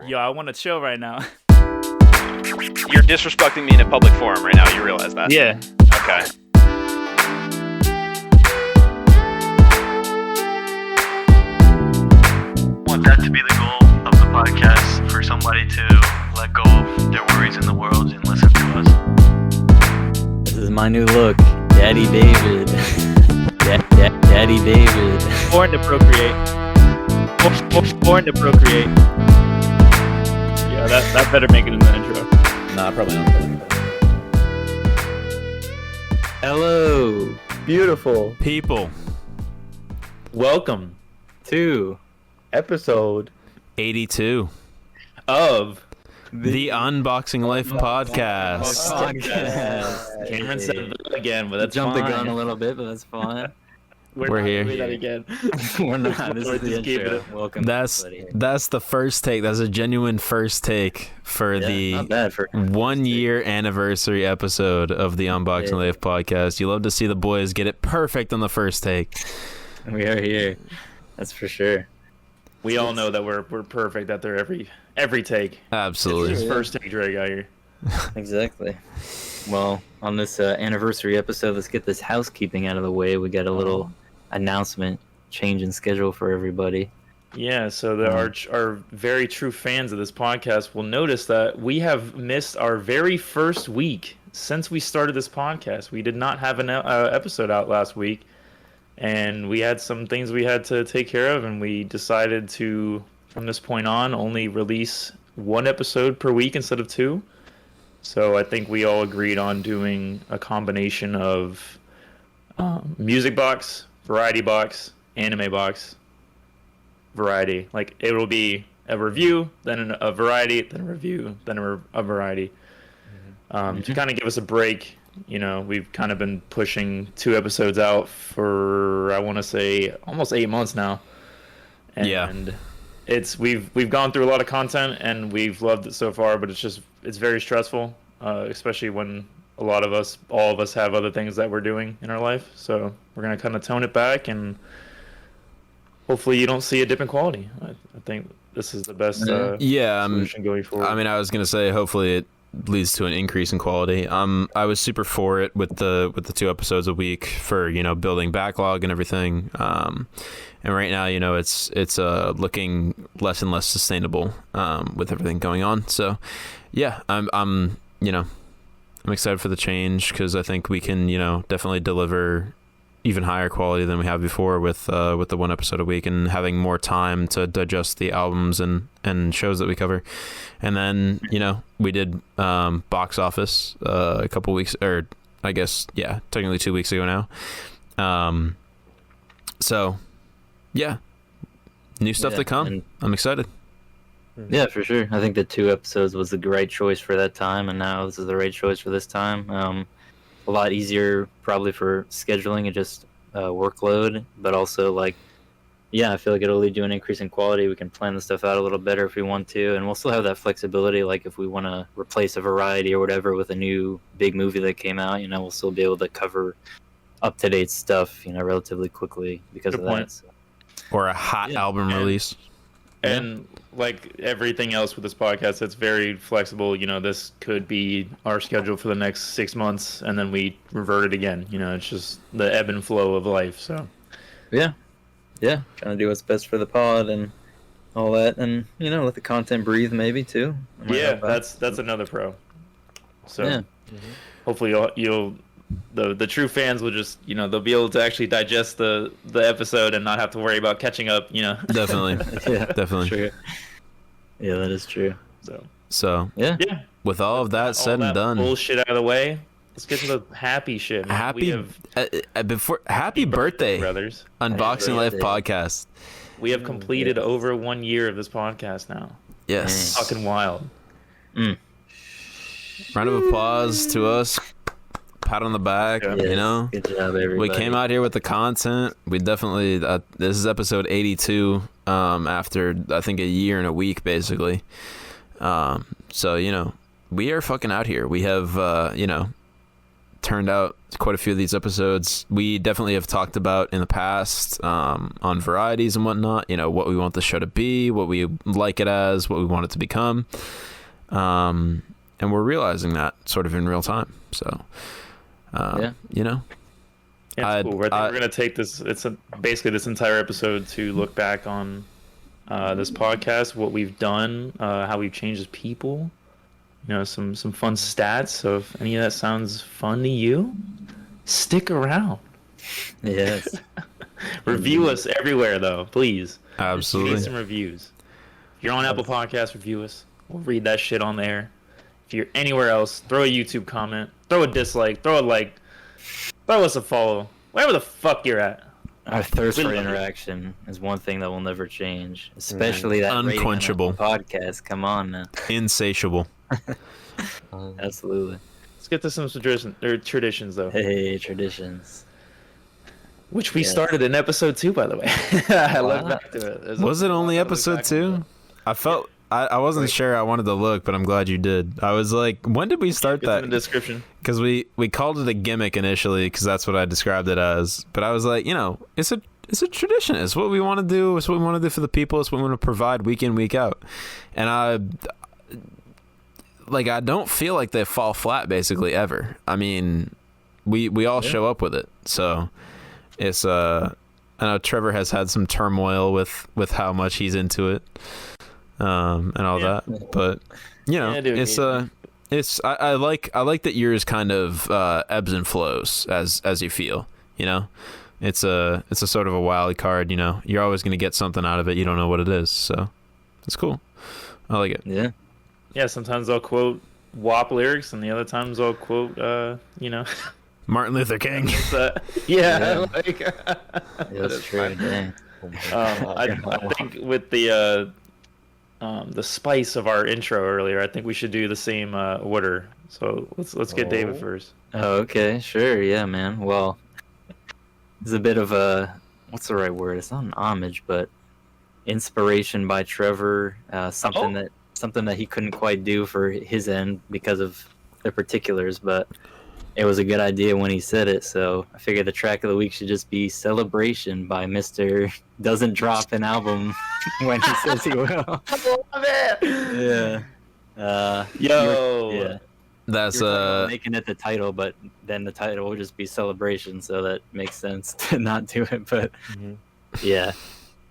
Yo, I want to chill right now. You're disrespecting me in a public forum right now. You realize that? Yeah. Okay. I want that to be the goal of the podcast, for somebody to let go of their worries in the world and listen to us. This is my new look, Daddy David. Daddy David. Born to procreate. Born to procreate. Yeah, that better make it in the intro. Nah, probably not. Hello, beautiful people. Welcome to episode 82 of the Unboxing Life podcast. Cameron said that again, but that's Jumped fine. the gun a little bit, but that's fine. We're here. Doing that again. We're not. This is the intro. Welcome. That's the first take. That's a genuine first take for the not bad for 1 year anniversary episode of the Unboxing Life podcast. You love to see the boys get it perfect on the first take. We are here. That's for sure. We all know that we're perfect at their every take. Absolutely. It's his first take Dre got here. Exactly. Well, on this anniversary episode, let's get this housekeeping out of the way. We got a little announcement, change in schedule for everybody. Yeah, so our very true fans of this podcast will notice that we have missed our very first week since we started this podcast. We did not have an episode out last week, and we had some things we had to take care of, and we decided to, from this point on, only release one episode per week instead of two. So I think we all agreed on doing a combination of music box, variety box, anime box, variety. Like, it will be a review, then a variety, then a review, then a variety. To kind of give us a break. You know, we've kind of been pushing 2 episodes out for, I want to say, almost 8 months now. And we've gone through a lot of content and we've loved it so far, but it's very stressful, especially when all of us have other things that we're doing in our life. So we're going to kind of tone it back, and hopefully you don't see a dip in quality. I think this is the best solution going forward. I mean, I was going to say, hopefully it leads to an increase in quality. I was super for it with the 2 episodes a week for, building backlog and everything. And right now, it's looking less and less sustainable with everything going on. So yeah, I'm excited for the change, because I think we can, definitely deliver even higher quality than we have before with the 1 episode a week, and having more time to digest the albums and shows that we cover. And then, we did box office a couple weeks, or I guess, technically 2 weeks ago now. So yeah, new stuff to come. I'm excited. Yeah, for sure. I think the 2 episodes was the right choice for that time, and now this is the right choice for this time. A lot easier probably for scheduling and just workload, but also I feel like it'll lead to an increase in quality. We can plan the stuff out a little better if we want to, and we'll still have that flexibility. Like, if we want to replace a variety or whatever with a new big movie that came out, we'll still be able to cover up-to-date stuff, relatively quickly because of that. So. Or a hot album release. And like everything else with this podcast, it's very flexible. This could be our schedule for the next 6 months, and then we revert it again. It's just the ebb and flow of life. So yeah, trying to do what's best for the pod and all that, and let the content breathe maybe too. That's another pro. So hopefully you'll the true fans will just they'll be able to actually digest the episode and not have to worry about catching up. Definitely. Definitely. True. Yeah, that is true. So yeah. With all of that said and done, bullshit out of the way, let's get to the happy shit. Happy birthday, brothers! Unboxing Life podcast. We have completed over 1 year of this podcast now. Yes, fucking wild. Round of applause to us. Pat on the back. Good job, everybody. We came out here with the content. We definitely this is episode 82 after I think a year and a week basically. So we are fucking out here. We have turned out quite a few of these episodes. We definitely have talked about in the past on varieties and whatnot, you know, what we want the show to be, what we like it as, what we want it to become. And we're realizing that sort of in real time. So, you know. Yeah, it's cool. We're going to take this, basically this entire episode to look back on this podcast, what we've done, how we've changed as people, you know, some fun stats. So if any of that sounds fun to you, stick around. Yes. Review us everywhere, though, please. Absolutely. Need some reviews. If you're on Apple Podcasts, review us. We'll read that shit on there. If you're anywhere else, throw a YouTube comment, throw a dislike, throw a like, throw us a follow, wherever the fuck you're at. Our thirst We for love it. interaction is one thing that will never change, especially that rating on Unquenchable. Apple podcast. Come on now. Insatiable. Absolutely. Let's get to some traditions, though, Hey, traditions. which we Yes. started in episode 2, by the way. I look Wow. back to it. There's Was it only I look episode back 2? I felt I wasn't sure. I wanted to look, but I'm glad you did. I was like, when did we start It's in the that? description. Because we called it a gimmick initially, because that's what I described it as. But I was like, you know, it's a tradition. It's what we want to do. It's what we want to do for the people. It's what we want to provide week in, week out. And I don't feel like they fall flat basically ever. I mean, we all show up with it. So it's I know Trevor has had some turmoil with how much he's into it. And all that, but you know, Yeah, dude, I like that yours kind of ebbs and flows as you feel, you know. It's a sort of a wild card, you know. You're always going to get something out of it. You don't know what it is, so it's cool. I like it. Yeah. Yeah, sometimes I'll quote WAP lyrics, and the other times I'll quote, you know, Martin Luther King. yeah. Like, Yeah, that's true. Dang. I think with the spice of our intro earlier, I think we should do the same order. So let's get David first. Oh, okay, sure, yeah, man. Well, it's a bit of a, what's the right word? It's not an homage, but inspiration by Trevor. Something that he couldn't quite do for his end because of the particulars, but it was a good idea when he said it. So I figured the track of the week should just be "Celebration" by Mr. Doesn't drop an album when he says he will. I love it. Yeah. Yeah. That's You're talking about making it the title, but then the title will just be Celebration, so that makes sense to not do it. But yeah,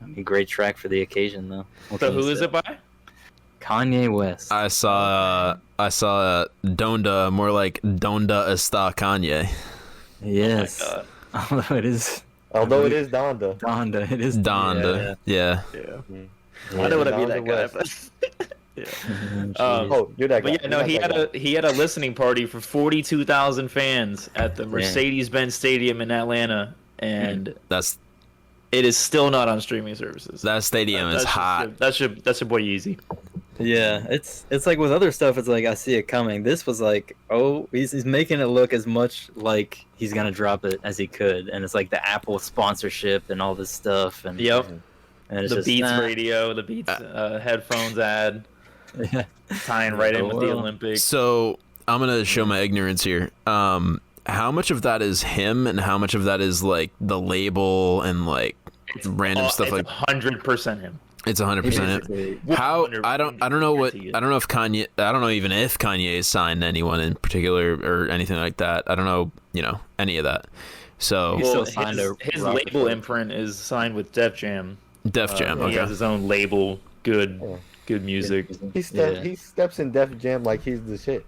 I mean, great track for the occasion, though. What So can you who is say? it by? Kanye West. I saw Donda, more like Donda está Kanye. Yes, God. although it is Although it is Donda. Donda, it is Donda, yeah. Yeah. I don't want to be that guy. West. But, Oh, you're that guy. but yeah, no, he had a listening party for 42,000 fans at the Mercedes-Benz Stadium in Atlanta, and it is still not on streaming services. That stadium is hot. That's your boy Yeezy. Yeah, it's like with other stuff, it's like I see it coming. This was like, oh, he's making it look as much like he's gonna drop it as he could, and it's like the Apple sponsorship and all this stuff, and Yep. and it's The just, Beats nah. radio, the Beats headphones ad, Yeah. tying right in with the well. Olympics. So I'm gonna show my ignorance here. How much of that is him, and how much of that is like the label and like random stuff? Like 100% him. it's 100% him. Basically. How I don't know if Kanye, I don't know even if Kanye is signed to anyone in particular or anything like that. I don't know, you know, any of that. So He's still signed to his Roc label Nation. imprint is signed with Def Jam. Def Jam, He okay. has his own label, good music. He steps in Def Jam like he's the shit.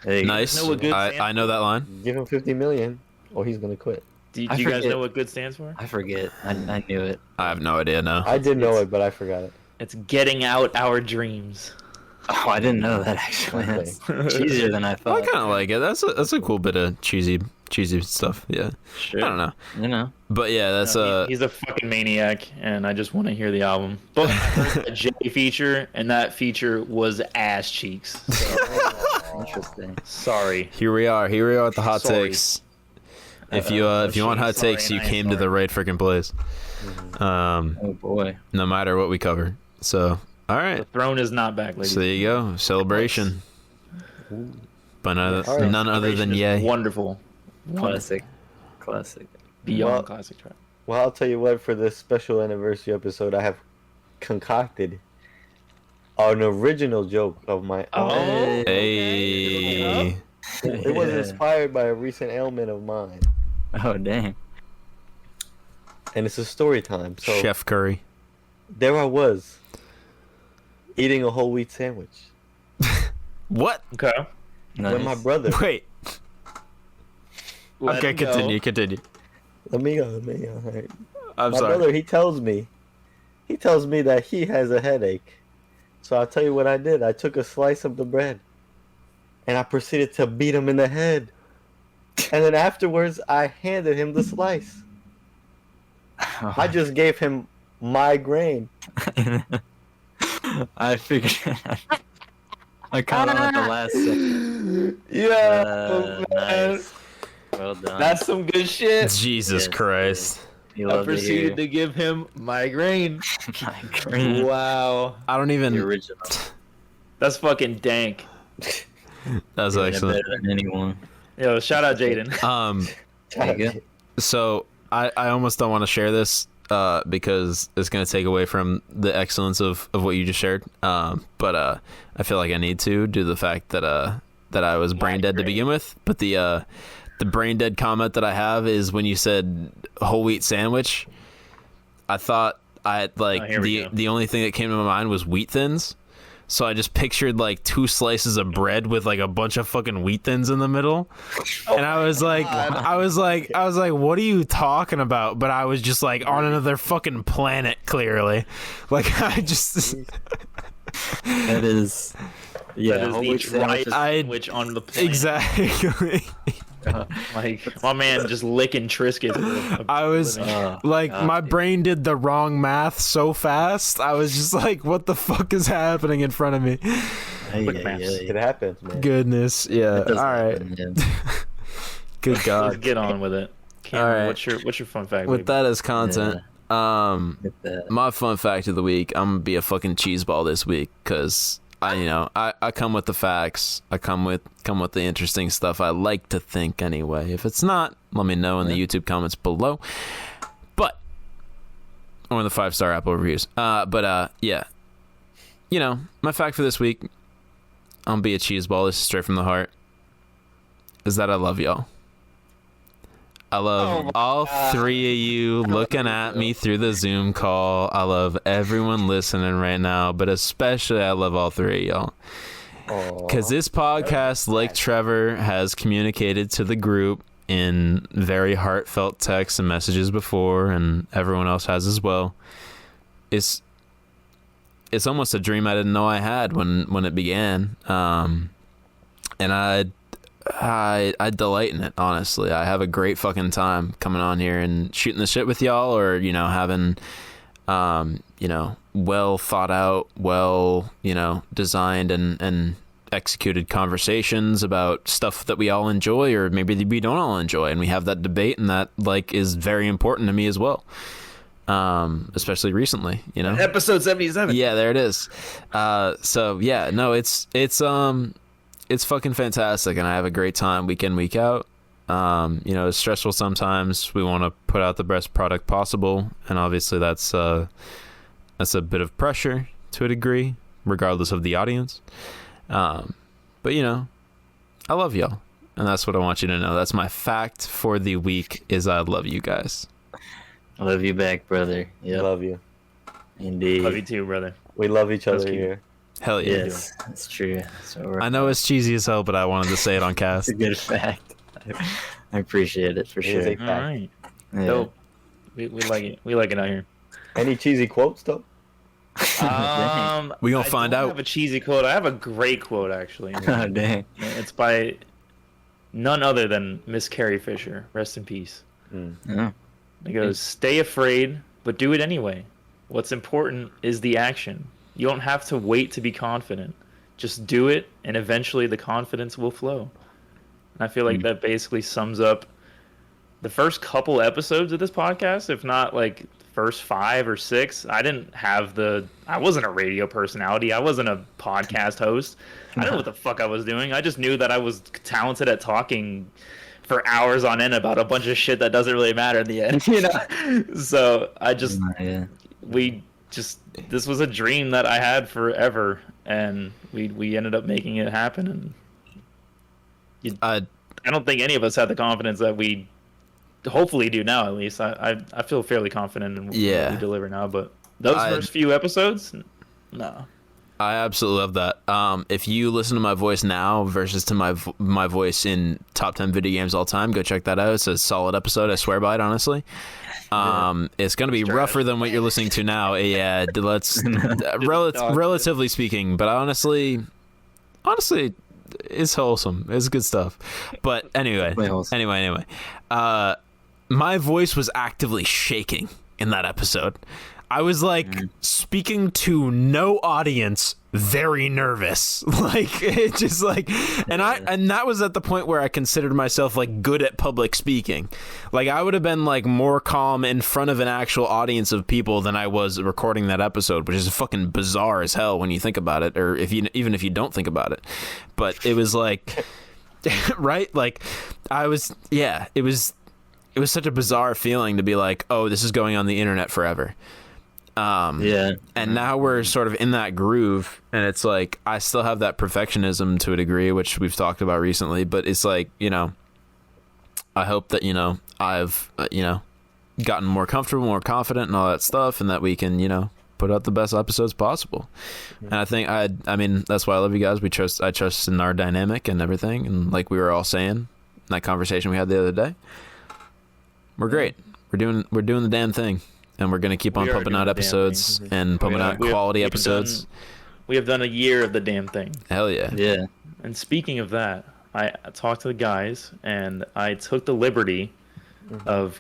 There you go. Nice. know what good I stands know that line. Give him 50 million, or he's gonna quit. Do you I guys forget. know what good stands for? I forget. I knew it. I have no idea. No. I did know it, but I forgot it. It's getting out our dreams. Oh, I didn't know that actually. Okay. That's cheesier than I I thought. kind of like it. That's a cool bit of cheesy stuff. Yeah. Sure. I don't know, You know. but yeah, that's He's a fucking maniac, and I just want to hear the album. But I heard the J feature, and that feature was ass cheeks. So, Interesting. sorry. Here we are at the hot Sorry. takes. If you want hot Sorry, takes, and you I am came to the sorry. right freaking place. Oh boy. No matter what we cover. So all right. The throne is not back, ladies. So there you go. Celebration. by none, All right. none other than Inspiration is Ye. Wonderful. Classic. Beyond Well- classic track. Well, I'll tell you what. For this special anniversary episode, I have concocted an original joke of my own. Oh, Hey. It was Yeah. inspired by a recent ailment of mine, Oh dang. and it's a story time. So Chef Curry. there I was, eating a whole wheat sandwich What? Okay. when my Nice. brother. Wait. Let Okay, him go. continue. Let me go. All right. I'm My sorry. brother, he tells me that he has a headache. So I'll tell you what I did. I took a slice of the bread, and I proceeded to beat him in the head. And then afterwards, I handed him the slice. I just gave him migraine. I figured. I caught on at the last second. Yeah, man. Nice. Well done. That's some good shit. Jesus Yes, Christ. You I love to hear. proceeded to give him migraine. Migraine. Wow. I don't The even. original. That's fucking dank. That was Doing it excellent. better than anyone. Yo, shout out Jaden. There you go. So I almost don't want to share this because it's going to take away from the excellence of what you just shared. But I feel like I need to due to the fact that I was brain dead to begin with. But the brain dead comment that I have is when you said whole wheat sandwich, I thought here we go. the only thing that came to my mind was wheat thins. So I just pictured like 2 slices of bread with like a bunch of fucking wheat thins in the middle. And I was like, what are you talking about? But I was just like on another fucking planet, clearly. Like I just, That is. Yeah, That is whole the wheat sandwich is- sandwich on the planet. exactly. Like my man just licking Triscuits. I was like, my dude. brain did the wrong math so fast. I was just like, what the fuck is happening in front of me? Quick maths. It happens, man. Goodness. Yeah. It does All right. happen, yeah. Good Let's God. get on with it. Cameron, right. what's your fun fact? With baby? that as content, Get that. my fun fact of the week, I'm gonna be a fucking cheeseball this week because I come with the facts. I come with the interesting stuff. I like to think anyway. If it's not, let me know in the YouTube comments below. But or in the 5-star Apple reviews. Yeah. My fact for this week, I'm gonna be a cheeseball. This is straight from the heart. Is that I love y'all. I love all 3 of you looking at me through the Zoom call. I love everyone listening right now, but especially I love all 3 of y'all. Because this podcast, like Trevor, has communicated to the group in very heartfelt texts and messages before, and everyone else has as well. It's almost a dream I didn't know I had when it began. And I delight in it, honestly. I have a great fucking time coming on here and shooting the shit with y'all, or having well thought out, designed and executed conversations about stuff that we all enjoy, or maybe we don't all enjoy, and we have that debate, and that is very important to me as well. Especially recently, Episode 77. Yeah, there it is. So yeah, no, it's fucking fantastic, and I have a great time week in, week out. It's stressful sometimes. We want to put out the best product possible, and obviously that's a bit of pressure to a degree, regardless of the audience. But I love y'all, and that's what I want you to know. That's my fact for the week: is I love you guys. I love you back, brother. Yeah, Love you. indeed. Love you too, brother. We love each other That's cute. here. Hell yeah! Yes, that's true. So I know it's cheesy as hell, but I wanted to say it on cast. it's a good fact. I appreciate it for It is sure. a All fact. right. Yeah. Dope. We like it. We like it out here. Any cheesy quotes though? We gonna find I out. have a cheesy quote. I have a great quote actually. Oh, dang. It's by none other than Miss Carrie Fisher. Rest in peace. Yeah. It goes, "Stay afraid, but do it anyway. What's important is the action. You don't have to wait to be confident. Just do it, and eventually the confidence will flow." And I feel like that basically sums up the first couple episodes of this podcast, if not like first 5 or 6, I wasn't a radio personality. I wasn't a podcast host. I didn't know what the fuck I was doing. I just knew that I was talented at talking for hours on end about a bunch of shit that doesn't really matter in the end, you know? So this was a dream that I had forever, and we ended up making it happen. And I don't think any of us had the confidence that we hopefully do now. At least I feel fairly confident in what we deliver now. But those first few episodes, no. I absolutely love that. If you listen to my voice now versus to my voice in top 10 video games all time, go check that out. It's a solid episode. I swear by it, honestly. It's going to be rougher than what you're listening to now. Yeah, relatively speaking, but honestly, it's wholesome. It's good stuff. But anyway, my voice was actively shaking in that episode. I was like speaking to no audience, very nervous. Like it just like, and that was at the point where I considered myself like good at public speaking. Like I would have been like more calm in front of an actual audience of people than I was recording that episode, which is fucking bizarre as hell when you think about it, or even if you don't think about it. But it was like, right? Like it was such a bizarre feeling to be like, oh, this is going on the internet forever. And now we're sort of in that groove, and it's like I still have that perfectionism to a degree, which we've talked about recently, but it's like, you know, I hope that, you know, I've gotten more comfortable, more confident and all that stuff, and that we can, you know, put out the best episodes possible. And I think I mean that's why I love you guys. I trust in our dynamic and everything, and like we were all saying in that conversation we had the other day, we're great. We're doing the damn thing. And we're going to keep on pumping out episodes and pumping out quality episodes. We have done a year of the damn thing. Hell yeah. Yeah. And speaking of that, I talked to the guys, and I took the liberty of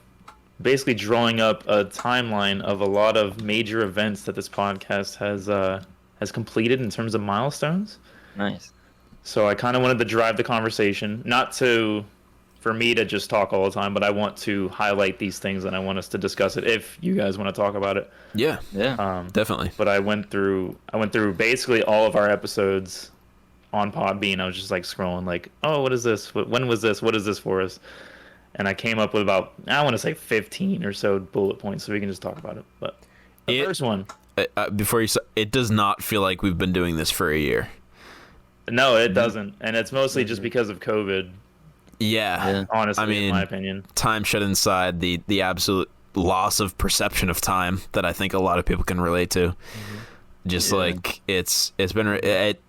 basically drawing up a timeline of a lot of major events that this podcast has completed in terms of milestones. Nice. So I kind of wanted to drive the conversation, not for me to just talk all the time, but I want to highlight these things, and I want us to discuss it if you guys want to talk about it. Yeah, definitely. But I went through basically all of our episodes on Podbean. I was just like scrolling, like, oh, what is this? When was this? What is this for us? And I came up with about, I want to say 15 or so bullet points, so we can just talk about it. But the first one, it does not feel like we've been doing this for a year. No, it doesn't, and it's mostly just because of COVID. Yeah. Honestly, I mean, in my opinion, time shut inside, the absolute loss of perception of time that I think a lot of people can relate to. Just like it's been it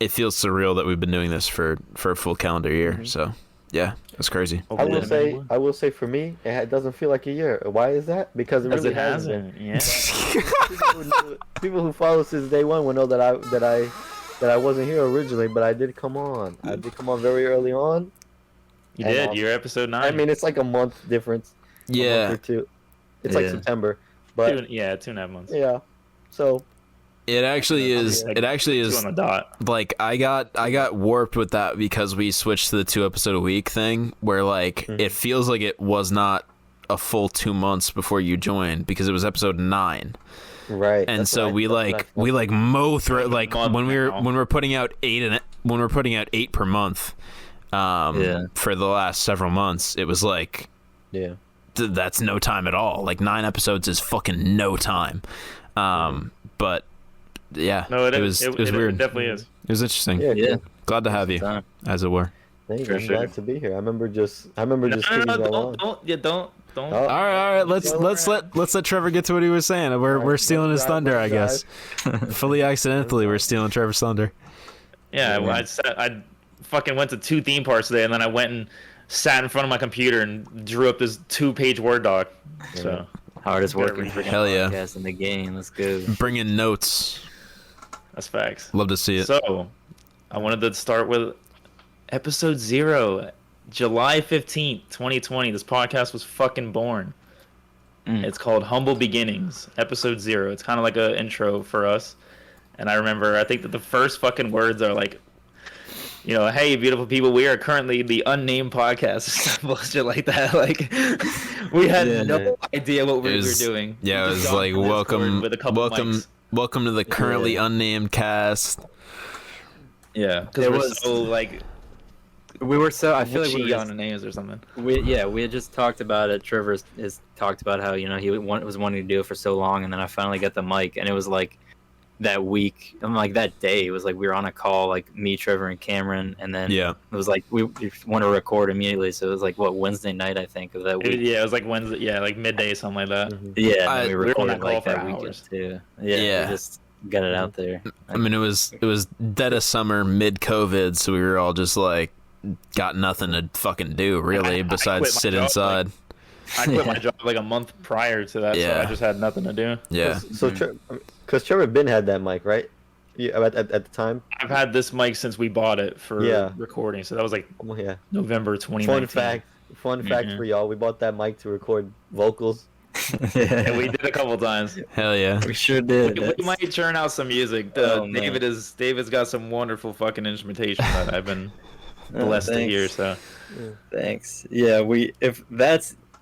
feels surreal that we've been doing this for a full calendar year. So yeah, that's crazy. I will say for me, it doesn't feel like a year. Why is that? Because it really hasn't. Yeah. People who follow since day one will know that I wasn't here originally, but I did come on. I did come on very early on. You did. You're episode 9. I mean, it's like a month difference. Yeah. A month or two. It's like September. But 2.5 months. Yeah. So it actually is. It actually is. 2 on the dot. Like I got warped with that because we switched to the 2 episode a week thing, where like it feels like it was not a full 2 months before you joined because it was episode 9. Right. And so we mow through like when we're putting out 8 per month for the last several months, it was like that's no time at all. Like 9 episodes is fucking no time. But yeah, no, it was weird. It definitely is. It was interesting. Yeah. Glad to have you, as it were. Thank you. I'm glad to be here. I remember just Don't. All right. Let's let Trevor get to what he was saying. We're stealing his thunder, I guess. Fully accidentally, we're stealing Trevor's thunder. Yeah, I fucking went to 2 theme parks today, and then I went and sat in front of my computer and drew up this 2-page Word doc. So hardest working for hell yeah podcast in the game. Let's go. Bring in notes. That's facts. Love to see it. So I wanted to start with episode 0. July 15th, 2020, this podcast was fucking born. It's called Humble Beginnings, episode 0. It's kind of like an intro for us. And I think that the first fucking words are like, hey, beautiful people, we are currently the unnamed podcast, stuff, bullshit like that. Like, we had no idea what we were doing. Yeah, We it just was got like, on Discord welcome, with a couple mics. welcome to the currently unnamed cast. Yeah, because we're so like we were so. I feel like we were on the names or something. We had just talked about it. Trevor has talked about how he was wanting to do it for so long, and then I finally got the mic, and it was like that week. I'm like that day. It was like we were on a call, like me, Trevor, and Cameron, and then it was like we want to record immediately. So it was like Wednesday night, I think, of that week. It was like Wednesday, like midday, something like that. Yeah, and we were on recorded that call like for that hours. weekend too. Yeah, we just got it out there. I mean, it was dead of summer, mid-COVID, so we were all just like got nothing to fucking do really besides sit inside. I quit my job like a month prior to that, so I just had nothing to do. Yeah. So, because Trevor Ben had that mic, right? Yeah, at the time. I've had this mic since we bought it for recording, so that was like November 2019. Fun fact for y'all: we bought that mic to record vocals. And we did a couple times. Hell yeah, we sure did. We might churn out some music. David's got some wonderful fucking instrumentation that I've been blessed to hear. So thanks. Yeah,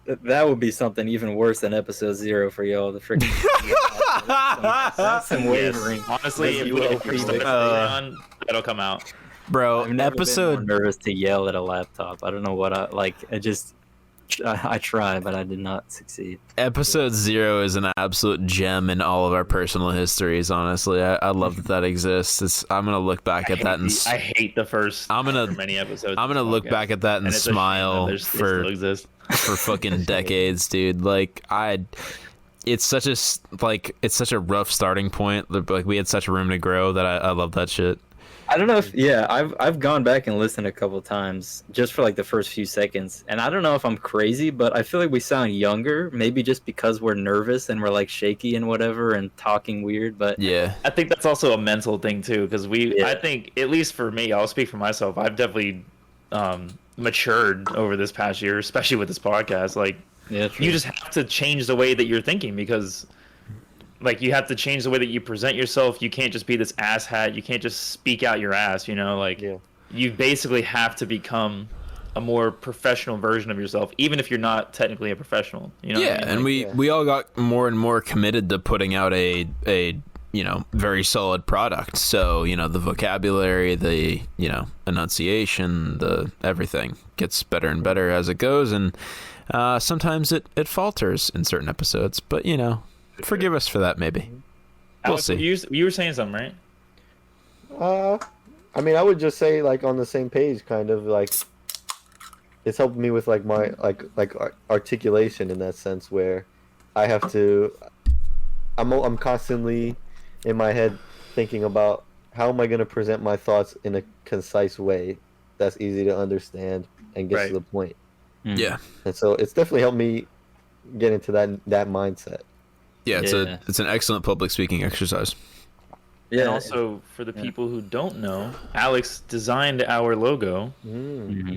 that would be something even worse than episode 0 for y'all. The freaking some wavering. Honestly, if we start on, that'll come out. Bro, I've never been more nervous to yell at a laptop. I don't know what I try, but I did not succeed. Episode 0 is an absolute gem in all of our personal histories. Honestly, I love that exists. I'm gonna look back at that and I hate the first. Many episodes. I'm gonna look back at that and smile for fucking decades, dude. Like it's such a rough starting point. Like we had such room to grow that I love that shit. I don't know if I've gone back and listened a couple times just for like the first few seconds, and I don't know if I'm crazy, but I feel like we sound younger, maybe just because we're nervous and we're like shaky and whatever and talking weird. But yeah, I think that's also a mental thing too, because I think, at least for me, I'll speak for myself, I've definitely matured over this past year, especially with this podcast. Like you just have to change the way that you're thinking, because like you have to change the way that you present yourself. You can't just be this asshat. You can't just speak out your ass, you basically have to become a more professional version of yourself, even if you're not technically a professional. You know what I mean? And we all got more and more committed to putting out a very solid product. So, the vocabulary, the, enunciation, the everything gets better and better as it goes. And sometimes it falters in certain episodes, but, forgive us for that, maybe. We'll see. You were saying something, right? I mean, I would just say, like, on the same page, kind of, like, it's helped me with, like, my, like articulation in that sense, where I have to, I'm constantly in my head thinking about how am I going to present my thoughts in a concise way that's easy to understand and gets to the point. Yeah. And so it's definitely helped me get into that mindset. Yeah, it's an excellent public speaking exercise. Yeah. And also, for the people who don't know, Alex designed our logo,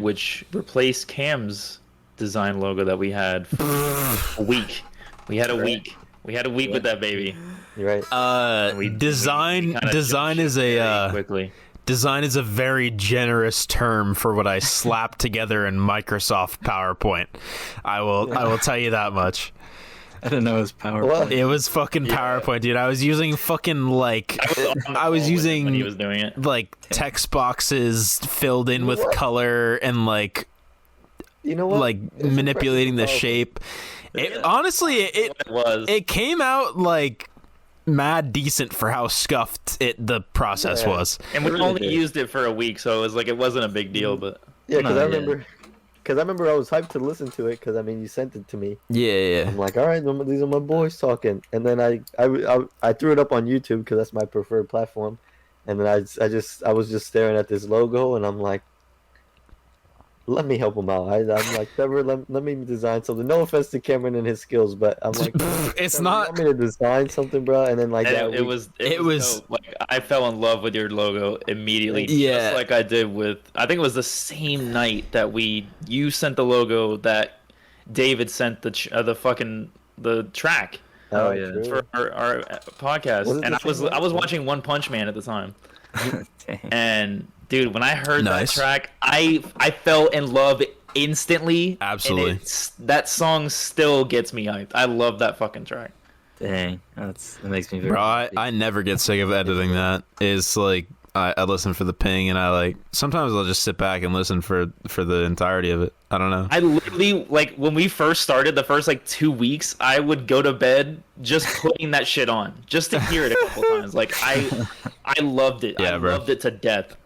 which replaced Cam's design logo that we had for a week. We had a week. We had a week with that baby. You're right. Design is design is a very generous term for what I slapped together in Microsoft PowerPoint. I will tell you that much. I didn't know it was PowerPoint. It was fucking PowerPoint, dude. I was using fucking I was using when he was doing it, like text boxes filled in with color and like manipulating the shape. Honestly, it came out like mad decent for how scuffed the process was. And we only used it for a week, so it was like it wasn't a big deal. But because I remember I was hyped to listen to it, because I mean you sent it to me. Yeah. I'm like, all right, these are my boys talking, and then I threw it up on YouTube because that's my preferred platform, and then I was just staring at this logo, and I'm like, let me help him out. I'm like, Trevor, let me design something. No offense to Cameron and his skills, but I'm like, it's not. You want me to design something, bro? And then like it was like I fell in love with your logo immediately. Yeah, just like I did with. I think it was the same night that you sent the logo that David sent the track. Oh, yeah. true. for our podcast, Was it and the I was same one? watching One Punch Man at the time. Dang. And dude, when I heard Nice. that track, I fell in love instantly. Absolutely. And that song still gets me hyped. I love that fucking track. Dang, that makes me very. Bro, happy. I never get sick of editing that. It's like I listen for the ping, and I like sometimes I'll just sit back and listen for the entirety of it. I don't know. I literally, like, when we first started, the first like 2 weeks, I would go to bed just putting that shit on, just to hear it a couple times. Like I loved it. Yeah, I bro. loved it to death.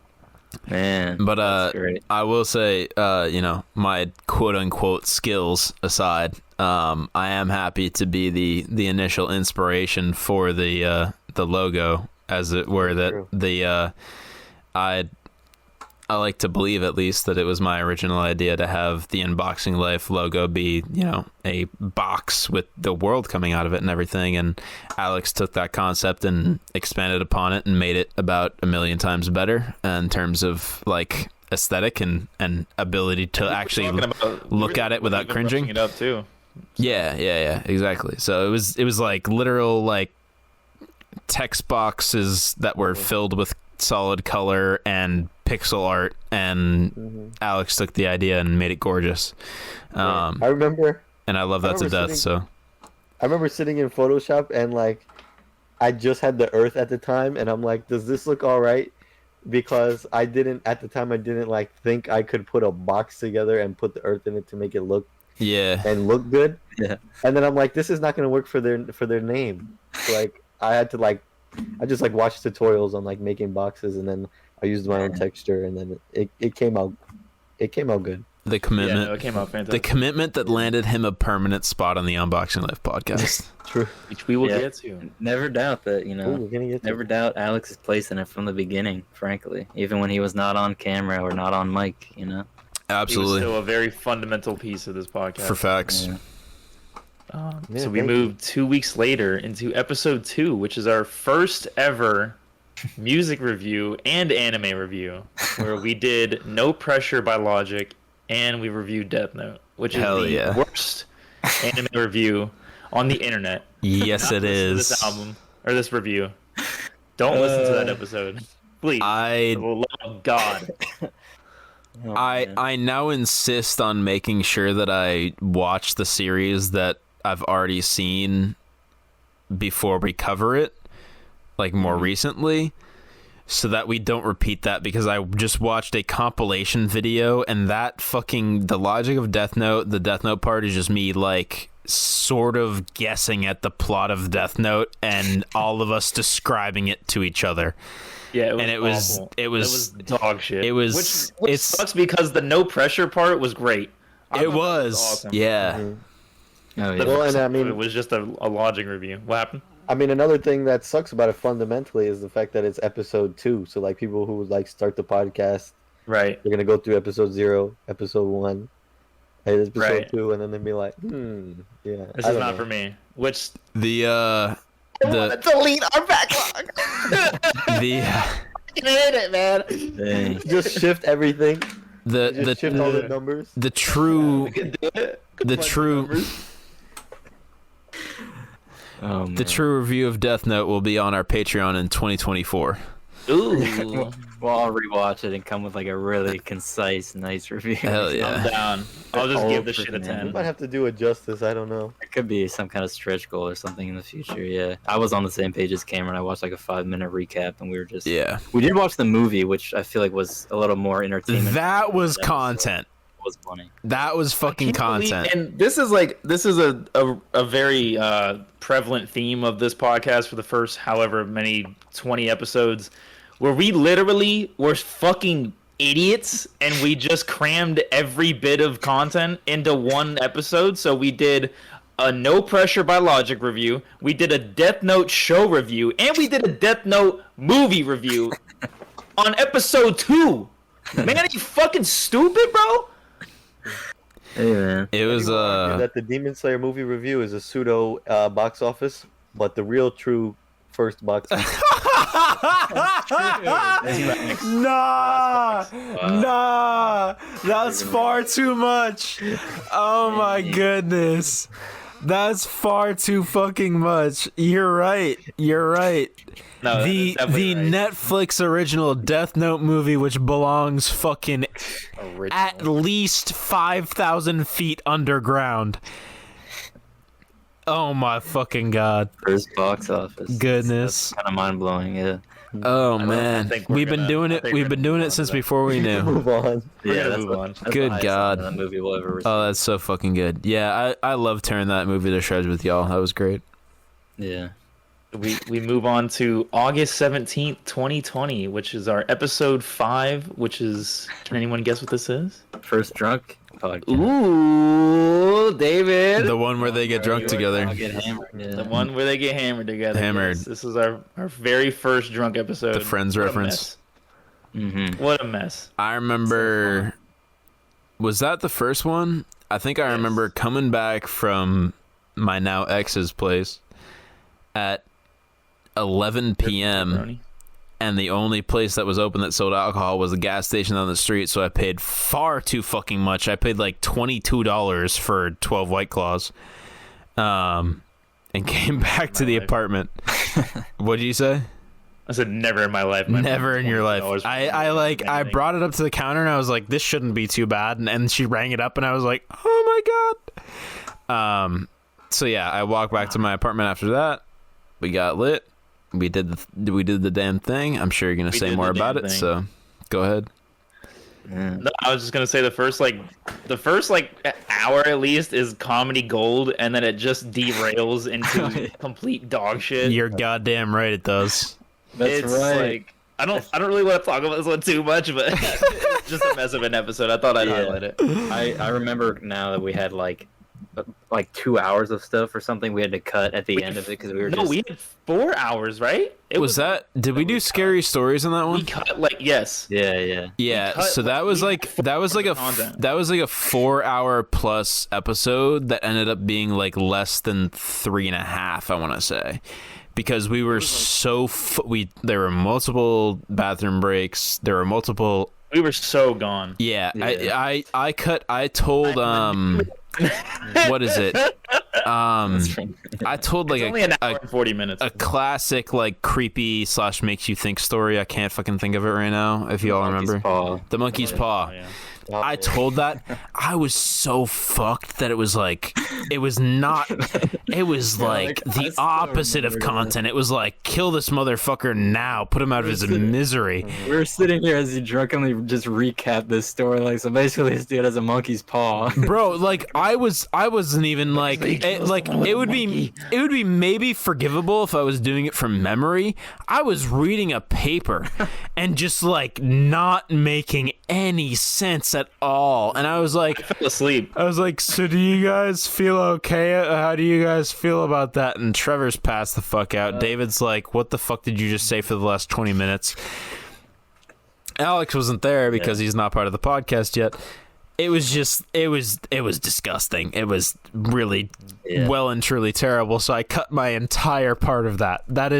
Man, But that's great. I will say, my quote unquote skills aside, I am happy to be the initial inspiration for the logo, as it were. True. That I like to believe, at least, that it was my original idea to have the Unboxing Life logo be, a box with the world coming out of it and everything. And Alex took that concept and expanded upon it and made it about a million times better in terms of like aesthetic and ability to actually look at it without cringing. It up too. Yeah, exactly. So it was like literal like text boxes that were filled with solid color and pixel art, and Alex took the idea and made it gorgeous. I remember And I love that to remember death. sitting- So I remember sitting in Photoshop and like I just had the Earth at the time, and I'm like, does this look all right? Because I didn't like think I could put a box together and put the Earth in it to make it look yeah, good. Yeah. And then I'm like, this is not gonna work for their name. So, like I had to like I just like watched tutorials on like making boxes, and then I used my own texture, and then it came out good. the Yeah, commitment, no, it came out the fantastic. commitment that landed him a permanent spot on the Unboxing Life podcast. True. Which we will Yeah. get to. Never doubt that, Ooh, we're gonna get to Never doubt Alex's place in it from the beginning, frankly. Even when he was not on camera or not on mic, He was Absolutely, still a very fundamental piece of this podcast. for facts. Yeah. Yeah, So we thank you. moved 2 weeks later into episode 2, which is our first ever music review and anime review, where we did No Pressure by Logic and we reviewed Death Note, which is Hell the yeah. worst anime review on the internet. Yes, Not it listen to is. This album or this review. Don't listen to that episode, please. I For the love of God. Oh, I man. I now insist on making sure that I watch the series that I've already seen before we cover it, like more recently, so that we don't repeat that, because I just watched a compilation video, and that fucking the logic of Death Note, the Death Note part is just me like sort of guessing at the plot of Death Note and all of us describing it to each other. Yeah, And it was- awful. it was- dog shit. it was- which it's- sucks because the No Pressure part was great. I It thought that was, awesome. yeah. Mhm. Oh, The yeah. Well, and I it mean, was just a Logic review. What happened? I mean, another thing that sucks about it fundamentally is the fact that it's episode 2. So like people who like start the podcast, Right. they're gonna go through episode 0, episode 1, and episode Right. 2, and then they'll be like, yeah. This I is don't not know. for me. Which The delete our backlog. the I can hate it, man. Dang. Just shift everything. Just shift all the the numbers. the true We can do it. the true Oh, man. the true review of Death Note will be on our Patreon in 2024. Ooh, We'll all rewatch it and come with like a really concise, nice review. Hell I'm yeah. down. I'll just give this Oh, shit a freaking We 10. might have to do it justice. I don't know. It could be some kind of stretch goal or something in the future. Yeah, I was on the same page as Cameron. I watched like a 5-minute recap, and we were just Yeah. We did watch the movie, which I feel like was a little more entertainment. That was episode. content. It was funny. That was fucking Can't believe- content. and this is a very prevalent theme of this podcast for the first however many 20 episodes, where we literally were fucking idiots and we just crammed every bit of content into one episode. So we did a No Pressure by Logic review, we did a Death Note show review, and we did a Death Note movie review on episode 2. Man, are you fucking stupid, bro? Hey man, It was People argue that the Demon Slayer movie review is a pseudo box office, but the real true first box office. Nah, that's far too much. Oh my goodness. That's far too fucking much. You're right. No, The that's definitely right. Netflix original Death Note movie, which belongs fucking Original. at least 5,000 feet underground. Oh my fucking god. First box office. Goodness. Kind of mind blowing. Yeah. Oh I man. think we're We've been gonna- doing I it. think We've we're been gonna doing move it on since to that. before we knew. Move on. We're Yeah, gonna that's move what- on. that's the Good highest God. that movie will ever receive. Oh, that's so fucking good. Yeah, I love tearing that movie to shreds with y'all. That was great. Yeah. We move on to August 17th, 2020, which is our episode 5, which is, can anyone guess what this is? First drunk podcast. Ooh, David. The one where they get drunk together. I'll get hammered. Yeah. The one where they get hammered together. Hammered. Yes, this is our very first drunk episode. The Friends What a reference. mess. What a mess. I remember. Was that the first one? I think I remember coming back from my now ex's place at 11 p.m. Pepperoni. and the only place that was open that sold alcohol was a gas station down the street, so I paid far too fucking much. I paid like $22 for 12 White Claws, and came back to the life. apartment. What'd you say? I said never in my life. Never in your life. $20 for I brought it up to the counter and I was like, this shouldn't be too bad, and she rang it up and I was like, oh my god. So yeah, I walked back to my apartment after that. We got lit. We did the damn thing. I'm sure you're gonna say did more the about damn it. thing. So go ahead. No, I was just gonna say the first hour at least is comedy gold, and then it just derails into complete dog shit. You're goddamn right. It does. That's It's right. like I don't really want to talk about this one too much, but it's just a mess of an episode. I thought I'd highlight it. I remember now that we had like 2 hours of stuff or something we had to cut at the end of it because we were No, just... we had 4 hours, right? It Was that? Did we do scary stories on that We one? cut like yes. Yeah. Yeah. cut, So that was we like cut a content. 4-hour plus episode that ended up being like less than 3.5. I want to say. Because we were there were multiple bathroom breaks. There were multiple. We were so gone. Yeah, Yeah. I told what is it? I told like It's only an hour and 40 minutes. a classic like creepy / makes you think story. I can't fucking think of it right now. If you all remember, The Monkey's Paw. yeah. I told that. I was so fucked that it was like the opposite of content. It was like, kill this motherfucker now, put him out of his misery. We were sitting here as he drunkenly just recapped this story. Like, so basically, this dude has a monkey's paw. Bro, like I wasn't even like it would be maybe forgivable if I was doing it from memory. I was reading a paper and just like not making any sense at all, and I was like, I fell asleep. so do you guys feel okay? How do you guys feel about that? And Trevor's passed the fuck out. David's like, what the fuck did you just say for the last 20 minutes? Alex wasn't there because he's not part of the podcast yet. It was disgusting. It was really well and truly terrible. So I cut my entire part of that. That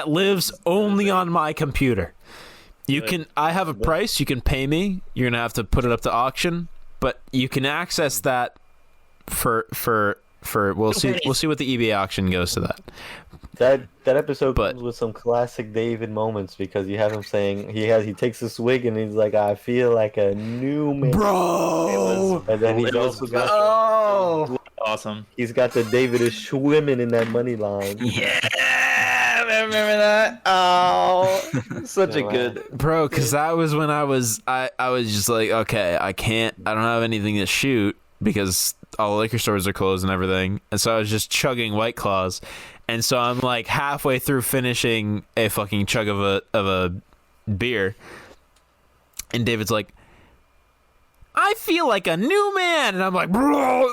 lives only on my computer. I have a price. You can pay me. You're gonna have to put it up to auction, but you can access that for we'll see what the eBay auction goes to that. That episode But- comes with some classic David moments because you have him saying he takes a swig and he's like, I feel like a new man. Bro. And then he's It was also got Awesome. he's got the David is swimming in that money line. I remember that. Oh, such a good. Bro, because that was when I was just like, okay, I don't have anything to shoot because all the liquor stores are closed and everything, and so I was just chugging White Claws, and so I'm like halfway through finishing a fucking chug of a beer, and David's like, I feel like a new man, and I'm like, bro,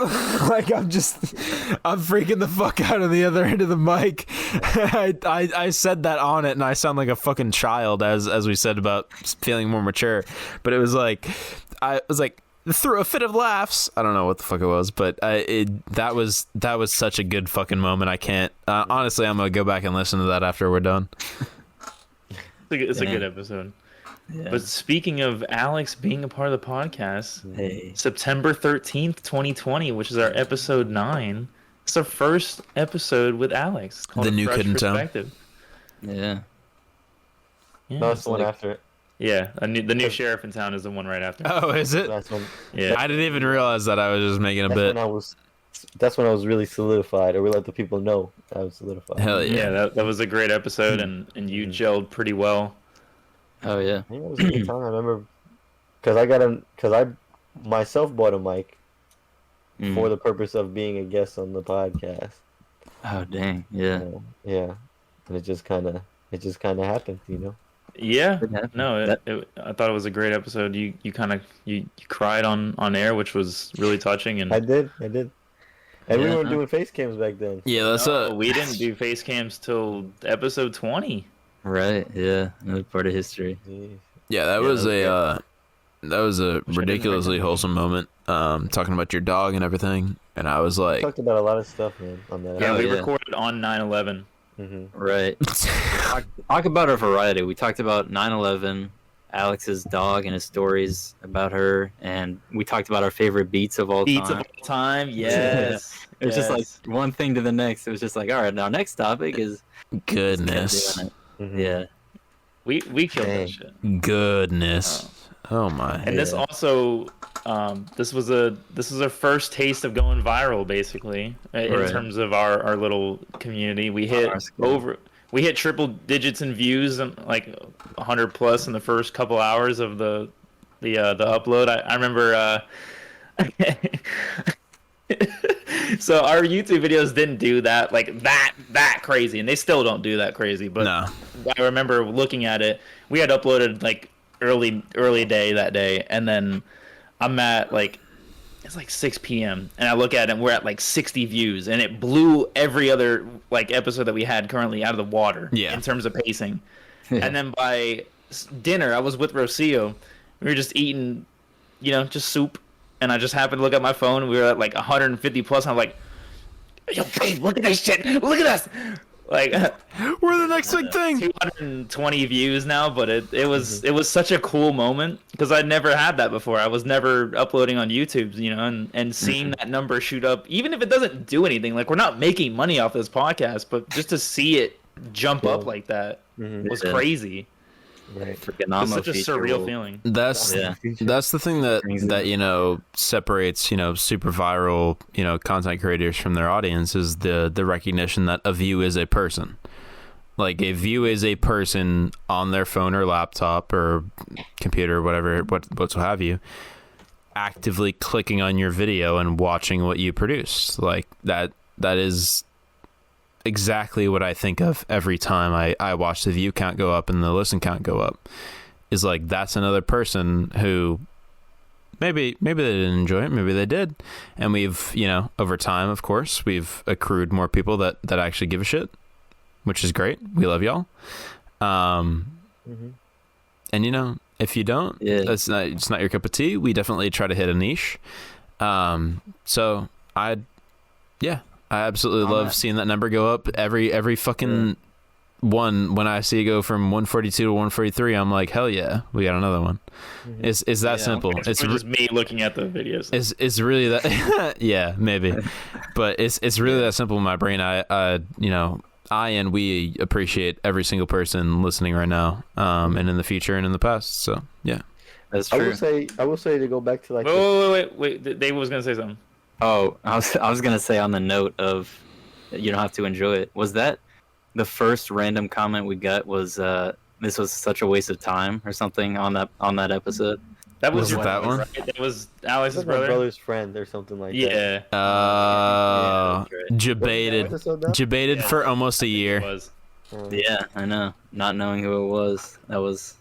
like I'm freaking the fuck out of the other end of the mic. I said that on it, and I sound like a fucking child, as we said about feeling more mature. But it was like, I was like through a fit of laughs. I don't know what the fuck it was, but that was such a good fucking moment. I can't honestly. I'm gonna go back and listen to that after we're done. It's a good episode. Yeah. But speaking of Alex being a part of the podcast, Hey. September 13th, 2020, which is our episode 9. It's our first episode with Alex. It's called The A New Fresh Kid in Town. Perspective. Yeah. Yeah, No, that's it's the one like- after it. Yeah, the new sheriff in town is the one right after. Oh, is it? That's when. Yeah. I didn't even realize that. I was just making a That's bit. when I was. That's when I was really solidified, or we let the people know I was solidified. Hell yeah. Yeah, that was a great episode, and you gelled pretty well. Oh yeah. Yeah, it was a good time. I remember because I myself bought a mic Mm. for the purpose of being a guest on the podcast. Oh dang. Yeah. Yeah, and it just kind of happened, you know. Yeah, It happened. no, I thought it was a great episode. You kind of you cried on air, which was really touching. And I did, and we Yeah. weren't doing face cams back then. Yeah, that's no, we didn't do face cams till episode 20. Right. Yeah. Another part of history. Jeez. yeah, that Yeah, was that was that was a didn't ridiculously recognize. wholesome moment. Talking about your dog and everything, and I was We like, talked about a lot of stuff, man, on that. Yeah, Oh, we yeah. recorded on 9/11. Right. Talk about a variety. We talked about 9/11, Alex's dog and his stories about her, and we talked about our favorite beats of all Beats of time. all time, yes. It was just like yes. one thing to the next. It was just like, all right, now next topic is goodness, doing it. Mhm. Yeah. we killed Dang. that shit. goodness. Oh my. And this Yeah. also, this was our first taste of going viral, basically, in Right. terms of our little community. We hit Our school. we hit triple digits in views, and like 100 plus in the first couple hours of the upload. I remember. So our YouTube videos didn't do that that crazy, and they still don't do that crazy. But No. I remember looking at it. We had uploaded like early day that day, and then I'm at like it's like 6 p.m. and I look at it and we're at like 60 views, and it blew every other like episode that we had currently out of the water. Yeah. In terms of pacing. And then by dinner, I was with Rocio. We were just eating, just soup, and I just happened to look at my phone, and we were at like 150 plus. And I'm like, yo, babe, look at this shit! Look at us! Like. We're the next big thing. 220 views now, but it was such a cool moment because I'd never had that before. I was never uploading on YouTube, and seeing that number shoot up, even if it doesn't do anything, like we're not making money off this podcast, but just to see it jump up like that was Yeah. crazy. Right. Freaking It was Namo such a feature surreal will- feeling. That's Yeah. that's the thing that Brings it separates super viral content creators from their audience is the recognition that a view is a person. Like a view is a person on their phone or laptop or computer, whatever, what have you, actively clicking on your video and watching what you produce. Like that is exactly what I think of every time I watch the view count go up and the listen count go up. Is like that's another person who maybe they didn't enjoy it, maybe they did, and we've over time, of course, we've accrued more people that actually give a shit, which is great. We love y'all. And if you don't, Yeah. it's not your cup of tea. We definitely try to hit a niche. So I absolutely On love that. seeing that number go up every fucking one. When I see it go from 142 to 143, I'm like, hell yeah, we got another one. Is that Yeah. simple? It's just me looking at the videos. It's really that yeah, maybe, but it's really that simple in my brain. I and we appreciate every single person listening right now, and in the future and in the past. So yeah. That's I true. will say to go back to like. Wait. Dave was gonna say something. Oh, I was gonna say on the note of you don't have to enjoy it. Was that the first random comment we got? Was this was such a waste of time or something on that episode? That was Was your it that brother, one? Right? That was That's Alex's my brother. brother's friend or something like that. Yeah. that's right. Debated Episode now? Yeah. for almost a It year. was. Yeah, I know. Not knowing who it was, that was.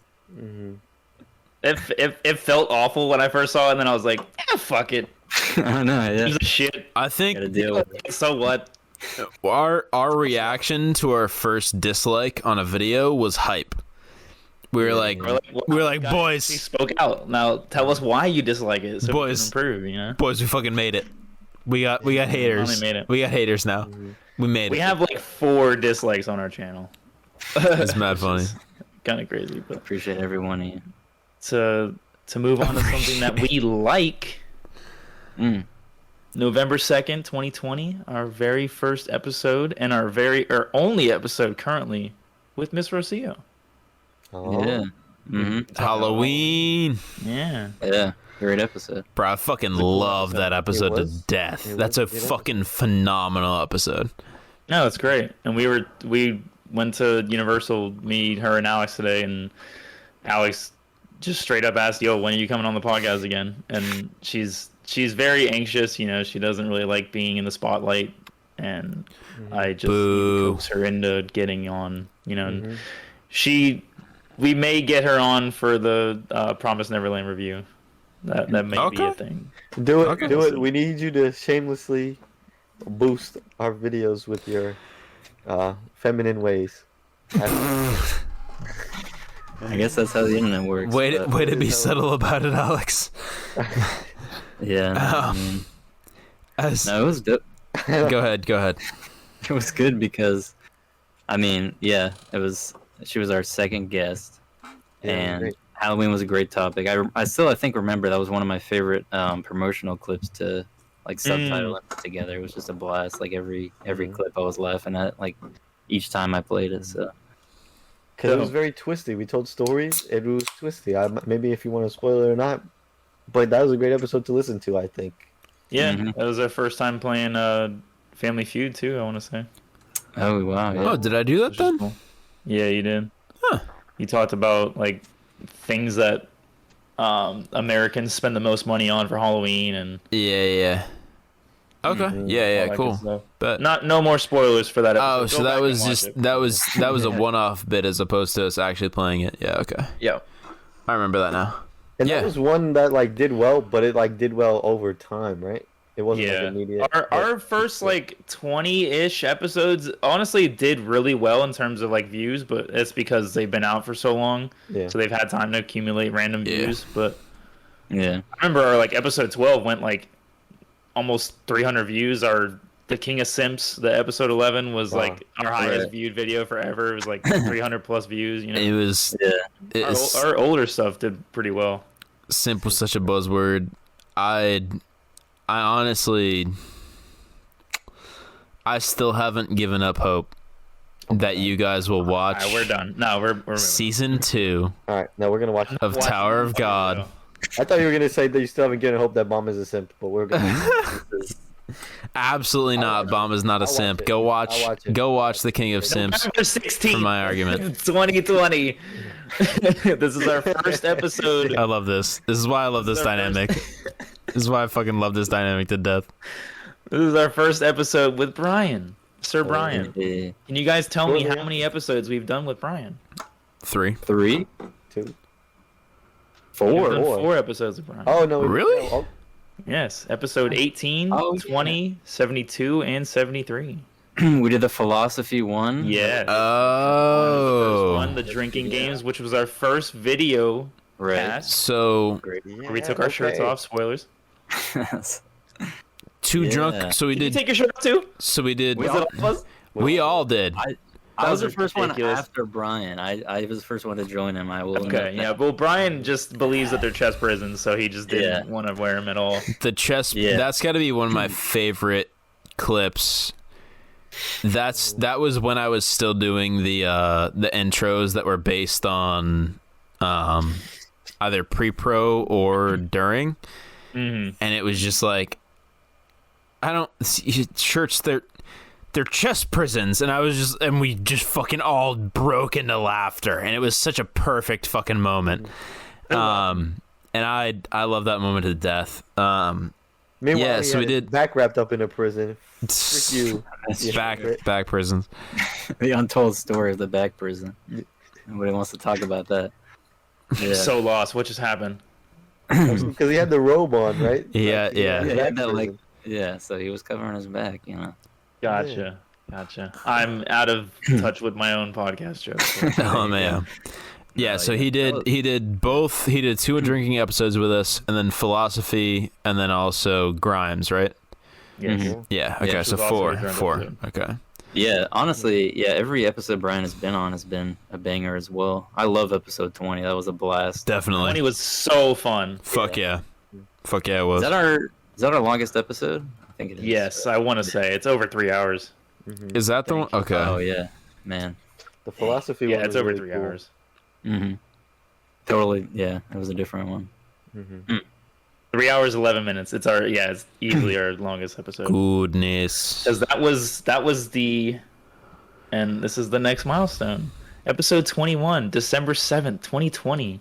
It felt awful when I first saw it, and then I was like, fuck it. I know. Yeah, Gives a shit. I think gotta deal with it. So what? our reaction to our first dislike on a video was hype. We were like, Guys, boys, He spoke out. Now tell us why you dislike it, so Boys. we can improve. boys, we fucking made it. We got haters. Finally made it. We got haters now. We made We it. have like 4 dislikes on our channel. It's mad funny. Kind of crazy, but Appreciate every one of you. to move on to something that we like. November 2nd, 2020, our very first episode and our only episode currently with Miss Rocio. Oh. Yeah. Halloween. Yeah. Yeah. Great episode. Bro, I fucking love that episode to death. That's a fucking phenomenal episode. No, it's great. And we went to Universal, me, her, and Alex today, and Alex just straight up asked, "Yo, when are you coming on the podcast again?" And she's very anxious. You know, she doesn't really like being in the spotlight, and I just coax her into getting on. You know, and we may get her on for the Promised Neverland review. That may be a thing. Do it. Do it. We need you to shamelessly boost our videos with your feminine ways. I guess that's how the internet works. Way to be subtle about it, Alex. Yeah. No, it was dope. Go ahead. It was good because, I mean, yeah, she was our second guest, and great. Halloween was a great topic. I still think remember that was one of my favorite promotional clips to like subtitle and put together. It was just a blast. Like every clip I was laughing at, like each time I played it. So. Because it was very twisty. We told stories. It was twisty. Maybe if you want to spoil it or not, but that was a great episode to listen to, I think. Yeah, that was our first time playing Family Feud too, I want to say. Oh wow! Yeah. Oh, did I do that then? Cool. Yeah, you did. Huh. You talked about like things that Americans spend the most money on for Halloween, and Yeah. Okay. all Yeah. that good Cool. stuff. But No more spoilers for that episode. oh, so Go that back was and watch just it. that was a one-off bit as opposed to us actually playing it. Yeah. Okay. Yeah. I remember that now. And Yeah. that was one that like did well, but it like did well over time, right? It wasn't like immediate. Our first like 20-ish episodes honestly did really well in terms of like views, but it's because they've been out for so long, so they've had time to accumulate random views. But Yeah. I remember our like episode 12 went like almost 300 views. Our The King of Simps, the episode 11 was like our highest viewed video forever. It was like 300 plus views. You know, It was. Yeah. our older stuff did pretty well. Simp was such a buzzword. I honestly, I still haven't given up hope that you guys will watch. All right, we're done. No, we're moving. Season 2 All right, now we're gonna watch. of Tower of God. I thought you were gonna say that you still haven't given hope that Mom is a simp, but we're gonna. Absolutely not. Bomb is not a I'll watch simp. it. Go I'll watch. watch it. Go watch The King of Simps. November 16th, For my argument. 2020. This is our first episode. I love this. This is why I love this dynamic. This is why I fucking love this dynamic to death. This is our first episode with Brian, Sir Brian. Yeah. Can you guys tell me how many episodes we've done with Brian? 3. 3, 2. We've 4. done 4 episodes with Brian. Oh no! Really? Oh, Yes, episode 18, Oh, yeah. 20, 72, and 73. we did the philosophy one. Yeah. Oh. One, the drinking games, which was our first video Right. cast, So great. where we took our shirts off. Spoilers. too Yeah. drunk. So we Did you did. take your shirt off too? So we did. Was it all of us? We all did. I was was the first ridiculous. one after Brian. I was the first one to join him. I will. admit Okay, yeah. that. Well, Brian just believes that they're chest prisons, so he just didn't want to wear them at all. The chest. Yeah. That's got to be one of my favorite clips. That was when I was still doing the intros that were based on either pre-pro or during, Mm-hmm. and it was just like, I don't shirts. They're chest prisons, and we just fucking all broke into laughter, and it was such a perfect fucking moment. And I love that moment to death. Meanwhile, Yeah, he so had we his did- back wrapped up in a prison. Frick you. back prisons. The untold story of the back prison. Nobody wants to talk about that. Yeah. So lost. What just happened? Because he had the robe on, right? Yeah, Like, yeah. Yeah, he back had that, like, prison. yeah, so he was covering his back, you know. Gotcha. I'm out of touch with my own podcast jokes. Oh man. Yeah, so he did both. He did 2 drinking episodes with us, and then philosophy, and then also Grimes, right? Yes. Mhm. Yeah. Okay, Yeah, so which was also a 4. drunk 4. episode. Okay. Yeah, honestly, yeah, every episode Brian has been on has been a banger as well. I love episode 20. That was a blast. Definitely. 20 was so fun. Fuck yeah. Fuck yeah, it was. Is that our longest episode? I think it is. Yes, I want to say it's over 3 hours. Is that the one? Okay. Oh yeah, man. The philosophy Yeah, one it's was over really 3 cool. hours. Mm-hmm. Totally. Yeah, it was a different one. 3 hours 11 minutes. It's easily our longest episode. Goodness. Because that was the, and this is the next milestone. Episode 21, December 7th, 2020.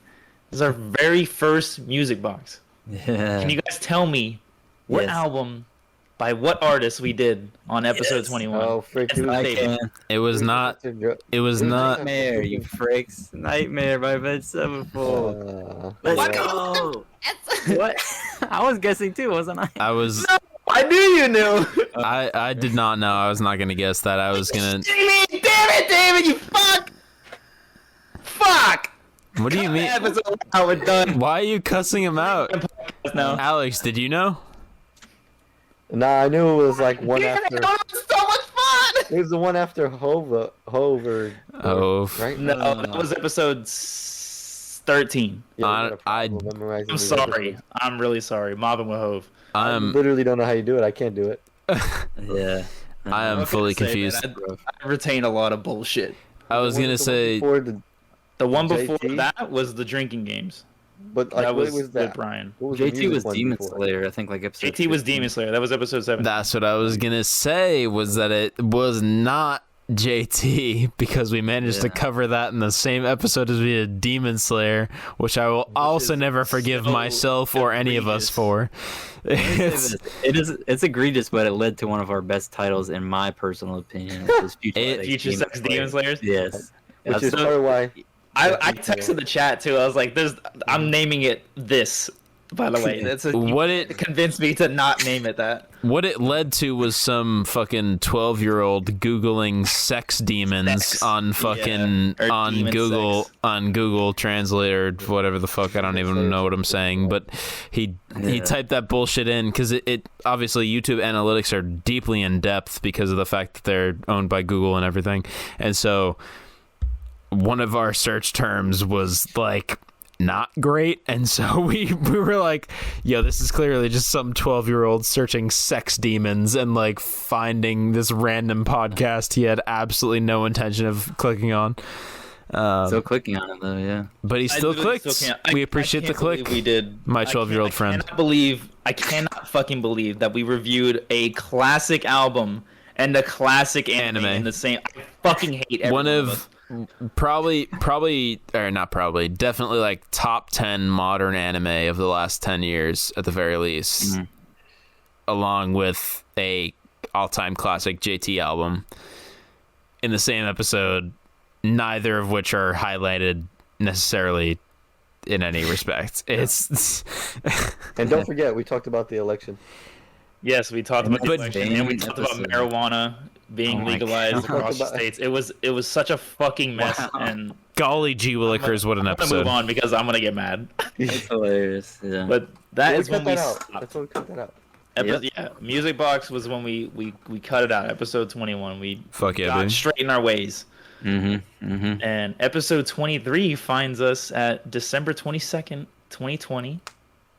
This is our very first music box. Yeah. Can you guys tell me what Yes. album by what artist we did on episode 21? Oh, frick. It's it was- not I David. can. It was not. It was not. Nightmare, you freaks. Nightmare by Avenged Sevenfold. Let's yeah. go. What? I was guessing too, wasn't I? I was. I knew you knew. I did not know. I was not gonna guess that. I was gonna. Damn it, David, you fuck! Fuck! What do you mean? Episode how we're done. Why are you cussing him out? Now. Alex, did you know? Nah, I knew it was like one after. was so much fun! It was the one after Hover, Oh, right? No, that was episode 13. Yeah, I- we got a problem memorizing I'm these sorry. episodes. I'm really sorry. Mobbing with Hove. I I'm literally don't know how you do it. I can't do it. Yeah. I am fully confused. I retain a lot of bullshit. I was What gonna the one say before the- The one before JT? that was the drinking games. but like, That what was, was with that? Brian. What was the JT music was one Demon before? Slayer, I think, like episode. JT was 15. Demon Slayer. That was episode 7. that's what I was gonna say was that it was not JT because we managed to Yeah. cover that in the same episode as we did Demon Slayer, which I will also is never forgive so myself or any of us egregious. for. It's, It's egregious, but it led to one of our best titles in my personal opinion, which is Future Sex Demon Slayers. Yes. Which is so- part of why. I texted the chat too. I was like, I'm naming it this. By the way, What it- convinced me to not name it that. what it led to was some fucking 12-year-old googling sex demons Sex. on fucking Yeah, or on demon Google sex. on Google Translate or whatever the fuck. I don't even know what I'm saying, but he typed that bullshit in because it obviously YouTube analytics are deeply in depth because of the fact that they're owned by Google and everything, and so one of our search terms was like not great, and so we were like, yo, this is clearly just some 12-year-old searching sex demons and like finding this random podcast he had absolutely no intention of clicking on, Still clicking on it though, yeah. but he still clicked. We appreciate the can't believe click. We did. My 12-year-old friend. I cannot fucking believe that we reviewed a classic album and a classic anime in the same. I fucking hate every One of us. probably or not probably definitely like top 10 modern anime of the last 10 years at the very least, along with a all-time classic JT album in the same episode, neither of which are highlighted necessarily in any respect. It's And don't forget, we talked about the election. Yes, we talked about the But election, and we talked about episode. marijuana being Oh my legalized God. across the states. It was such a fucking mess, Wow. and golly gee willikers, what an I'm gonna move episode. on because I'm gonna get mad. It's hilarious. Yeah. But that We is when cut we that out. stopped. That's why we cut that out. Yeah, Music Box was when we cut it out. Episode 21, we Fuck yeah, got baby. straight in our ways. And episode 23 finds us at December 22nd, 2020,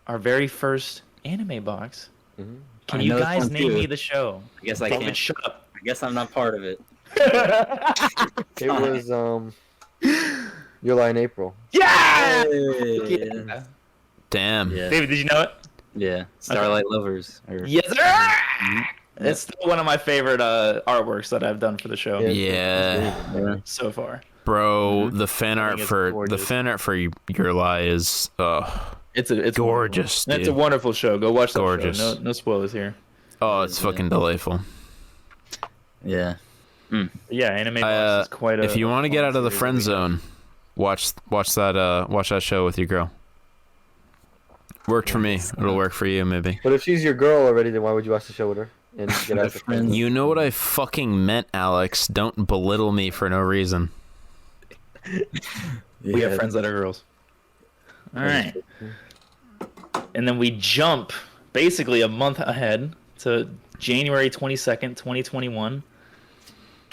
our very first anime box. Can I you know this guys one name too. me the show? I guess I David, can't. shut up. I guess I'm not part of it. It was Your Lie in April. Yeah! Yeah. Damn. Yeah. David, did you know it? Yeah. Starlight Lovers. Or, Yes, sir! It's still one of my favorite artworks that I've done for the show Yeah. Yeah. so far. Bro, the fan art think it's for gorgeous. Your Lie is It's gorgeous, wonderful. It's a dude. wonderful show. Go watch that Gorgeous. show. No spoilers here. it's fucking delightful. Yeah. Yeah, anime box is quite a. If you want to get out of the friend zone, watch that show with your girl. Worked for me. It'll work for you maybe. But if she's your girl already, then why would you watch the show with her and get out the friends? You know what I fucking meant, Alex. Don't belittle me for no reason. We have friends that are girls. All right. And then we jump basically a month ahead to January 22nd, 2021.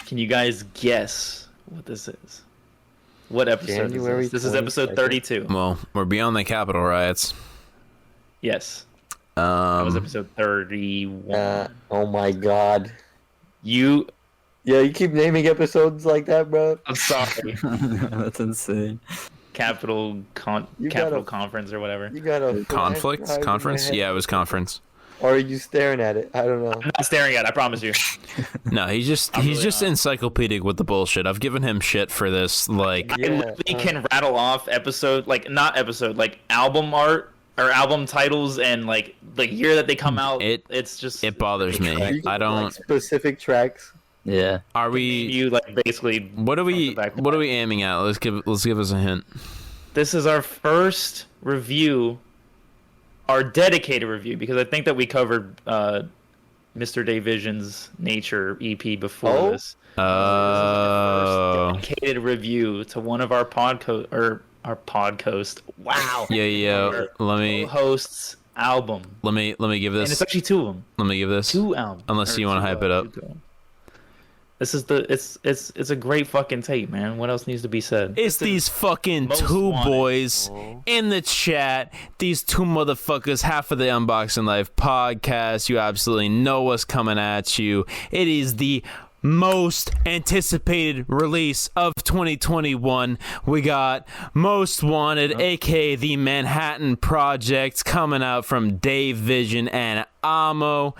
Can you guys guess what this is? What episode January is this? This is episode 22nd. 32. Well, we're beyond the Capitol riots. Yes. That was Um, episode 31. Oh my god. You... Yeah, you keep naming episodes like that, bro. I'm sorry. That's insane. Capitol You Capitol gotta- Conference or whatever. You got a conflict? flash drive in Conference? your head? Yeah, it was conference. Or are you staring at it? I don't know. I'm not staring at it, I promise you. No, he's just really encyclopedic with the bullshit. I've given him shit for this. Like, I literally can rattle off album art or album titles and like the year that they come out. It's just it bothers me. You I like don't. specific tracks. Yeah. Are we? you like basically. What are we? back to What are back. we aiming at? Let's give us a hint. This is our first review, our dedicated review, because I think that we covered Mr. Day Vision's Nature EP before Oh? this. Oh. Dedicated review to one of our podcast. Wow. Yeah. Let me Hosts album, give and it's this. actually two of them. Let me give this. Two albums. Unless Or you wanna two, hype it up. two albums. This is it's a great fucking tape, man. What else needs to be said? It's these fucking Most two Wanted. boys in the chat. These two motherfuckers, half of the Unboxing Life podcast. You absolutely know what's coming at you. It is the most anticipated release of 2021. We got Most Wanted, aka the Manhattan Project, coming out from Dave Vision and Amo.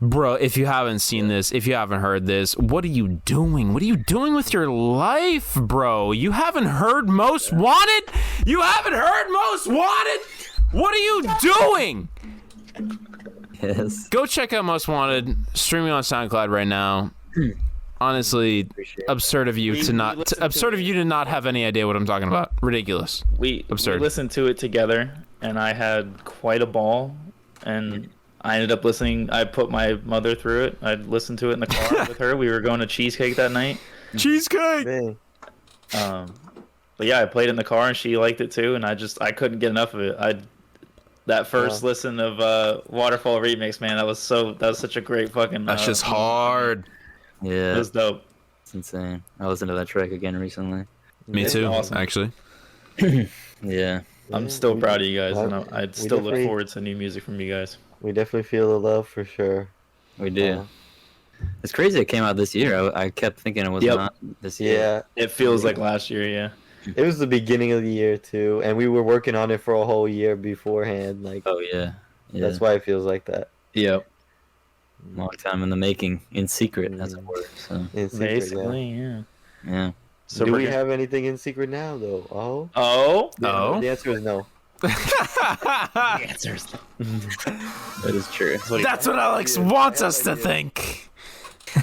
Bro, if you haven't seen this, if you haven't heard this, what are you doing? What are you doing with your life, bro? You haven't heard Most Wanted? You haven't heard Most Wanted? What are you doing? Yes. Go check out Most Wanted, streaming on SoundCloud right now. Honestly, absurd of you to not have any idea what I'm talking about. Ridiculous. We Absurd. listened to it together, and I had quite a ball. And I ended up listening. I put my mother through it. I listened to it in the car with her. We were going to Cheesecake that night. Cheesecake. Dang. But yeah, I played it in the car, and she liked it too. And I couldn't get enough of it. That first listen of Waterfall Remix, man, that was such a great fucking. That's just hard. It Yeah. was dope. It's insane. I listened to that track again recently. Me too, awesome. actually. Yeah. I'm still proud of you guys, and I we still look definitely- forward to new music from you guys. We definitely feel the love for sure. We do. It's crazy it came out this year. I kept thinking it was Yep. not this year. Yeah, It feels like last year, yeah. it was the beginning of the year too, and we were working on it for a whole year beforehand. Like Oh yeah. Yeah. that's why it feels like that. Yep. Long time in the making, in secret, as it were. So In secret, Basically, yeah. yeah. So Do we're we gonna- have anything in secret now, though? Oh, Oh, Oh? The answer is no. the answers. That is true. That's what Alex wants us to think.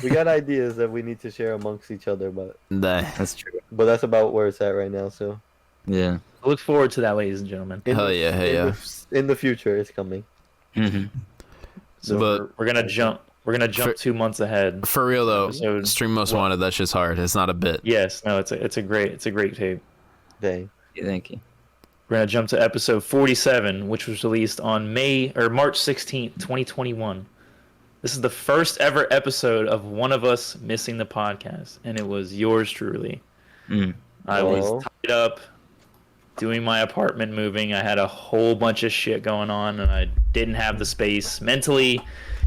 We got ideas that we need to share amongst each other, but That's true. that's about where it's at right now. So Yeah. Look forward to that, ladies and gentlemen. Hell yeah, hell yeah. In the future, it's coming. hmm So But- we're gonna jump. We're gonna jump 2 months ahead. For real though, Episode- stream Most Wanted. That shit's hard. It's not a bit. Yes, no, it's a great tape. Dang. Yeah, thank you. We're gonna jump to episode 47, which was released on March 16th, 2021. This is the first ever episode of one of us missing the podcast, and it was yours truly. Mm. I was tied up doing my apartment moving. I had a whole bunch of shit going on, and I didn't have the space mentally,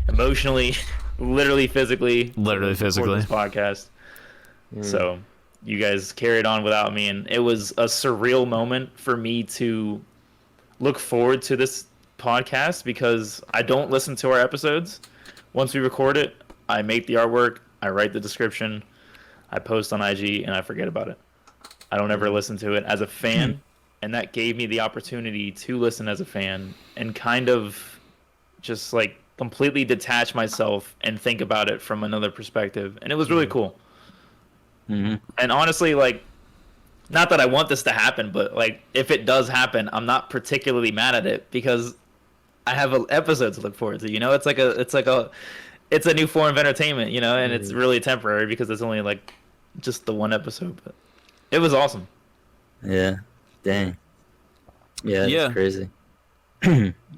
emotionally, literally, physically. Literally, to record physically. This podcast. So you guys carried on without me, and it was a surreal moment for me to look forward to this podcast because I don't listen to our episodes. Once we record it, I make the artwork, I write the description, I post on IG, and I forget about it. I don't ever listen to it as a fan, and that gave me the opportunity to listen as a fan and kind of just like completely detach myself and think about it from another perspective, and it was really cool. hmm And honestly, like, not that I want this to happen, but like if it does happen, I'm not particularly mad at it because I have an episode to look forward to. You know, it's a new form of entertainment. You know, and it's really temporary because it's only like just the one episode. But it was awesome. Yeah. Dang. Yeah, Yeah. that's crazy.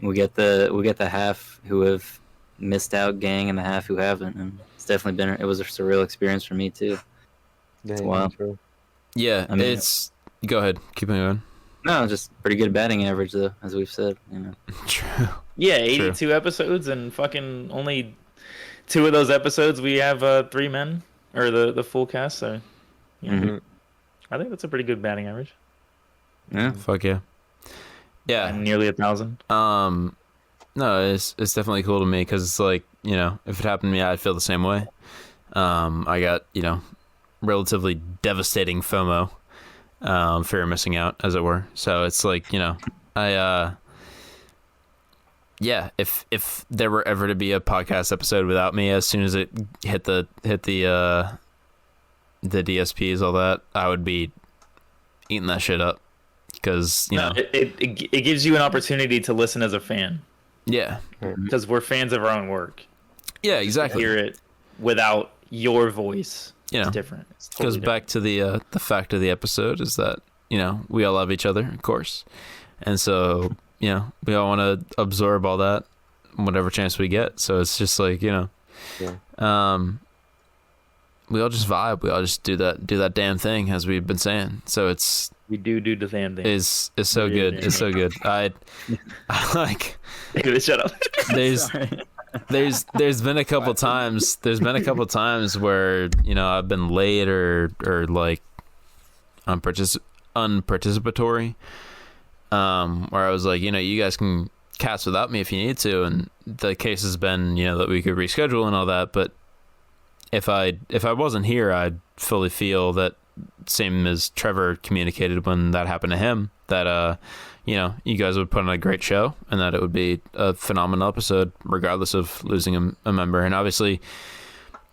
we get the half who have missed out gang and a half who haven't, and it's definitely been. It was a surreal experience for me too. Dang, Wow. true. Yeah, I mean- it's. Go ahead, keep it going. No, just pretty good batting average though, as we've said. True. Yeah, 82 episodes and fucking only 2 of those episodes we have 3 men or the full cast. So yeah, Mhm. I think that's a pretty good batting average. Yeah. Fuck yeah. Yeah. And nearly 1,000. No, it's definitely cool to me because it's like, you know, if it happened to me, I'd feel the same way. I got, you know, relatively devastating FOMO, fear of missing out, as it were. So it's like, you know, yeah, if there were ever to be a podcast episode without me, as soon as it hit the DSPs, all that, I would be eating that shit up because, you know, it gives you an opportunity to listen as a fan yeah, because we're fans of our own work. yeah, exactly. Hear it without your voice. You know, It's different. It's goes totally back to the fact of the episode is that, you know, we all love each other, of course, and so, you know, we all want to absorb all that whatever chance we get. So it's just like, you know, we all just vibe. We all just do that damn thing, as we've been saying. So it's We do the damn thing. is so good. It's so good. I like. David, shut up. There's been a couple times. There's been a couple times where, you know, I've been late or like unparticipatory. Where I was like, you know, you guys can cast without me if you need to, and the case has been, you know, that we could reschedule and all that. But if I wasn't here, I'd fully feel that, same as Trevor communicated when that happened to him, that you know, you guys would put on a great show and that it would be a phenomenal episode regardless of losing a member. And obviously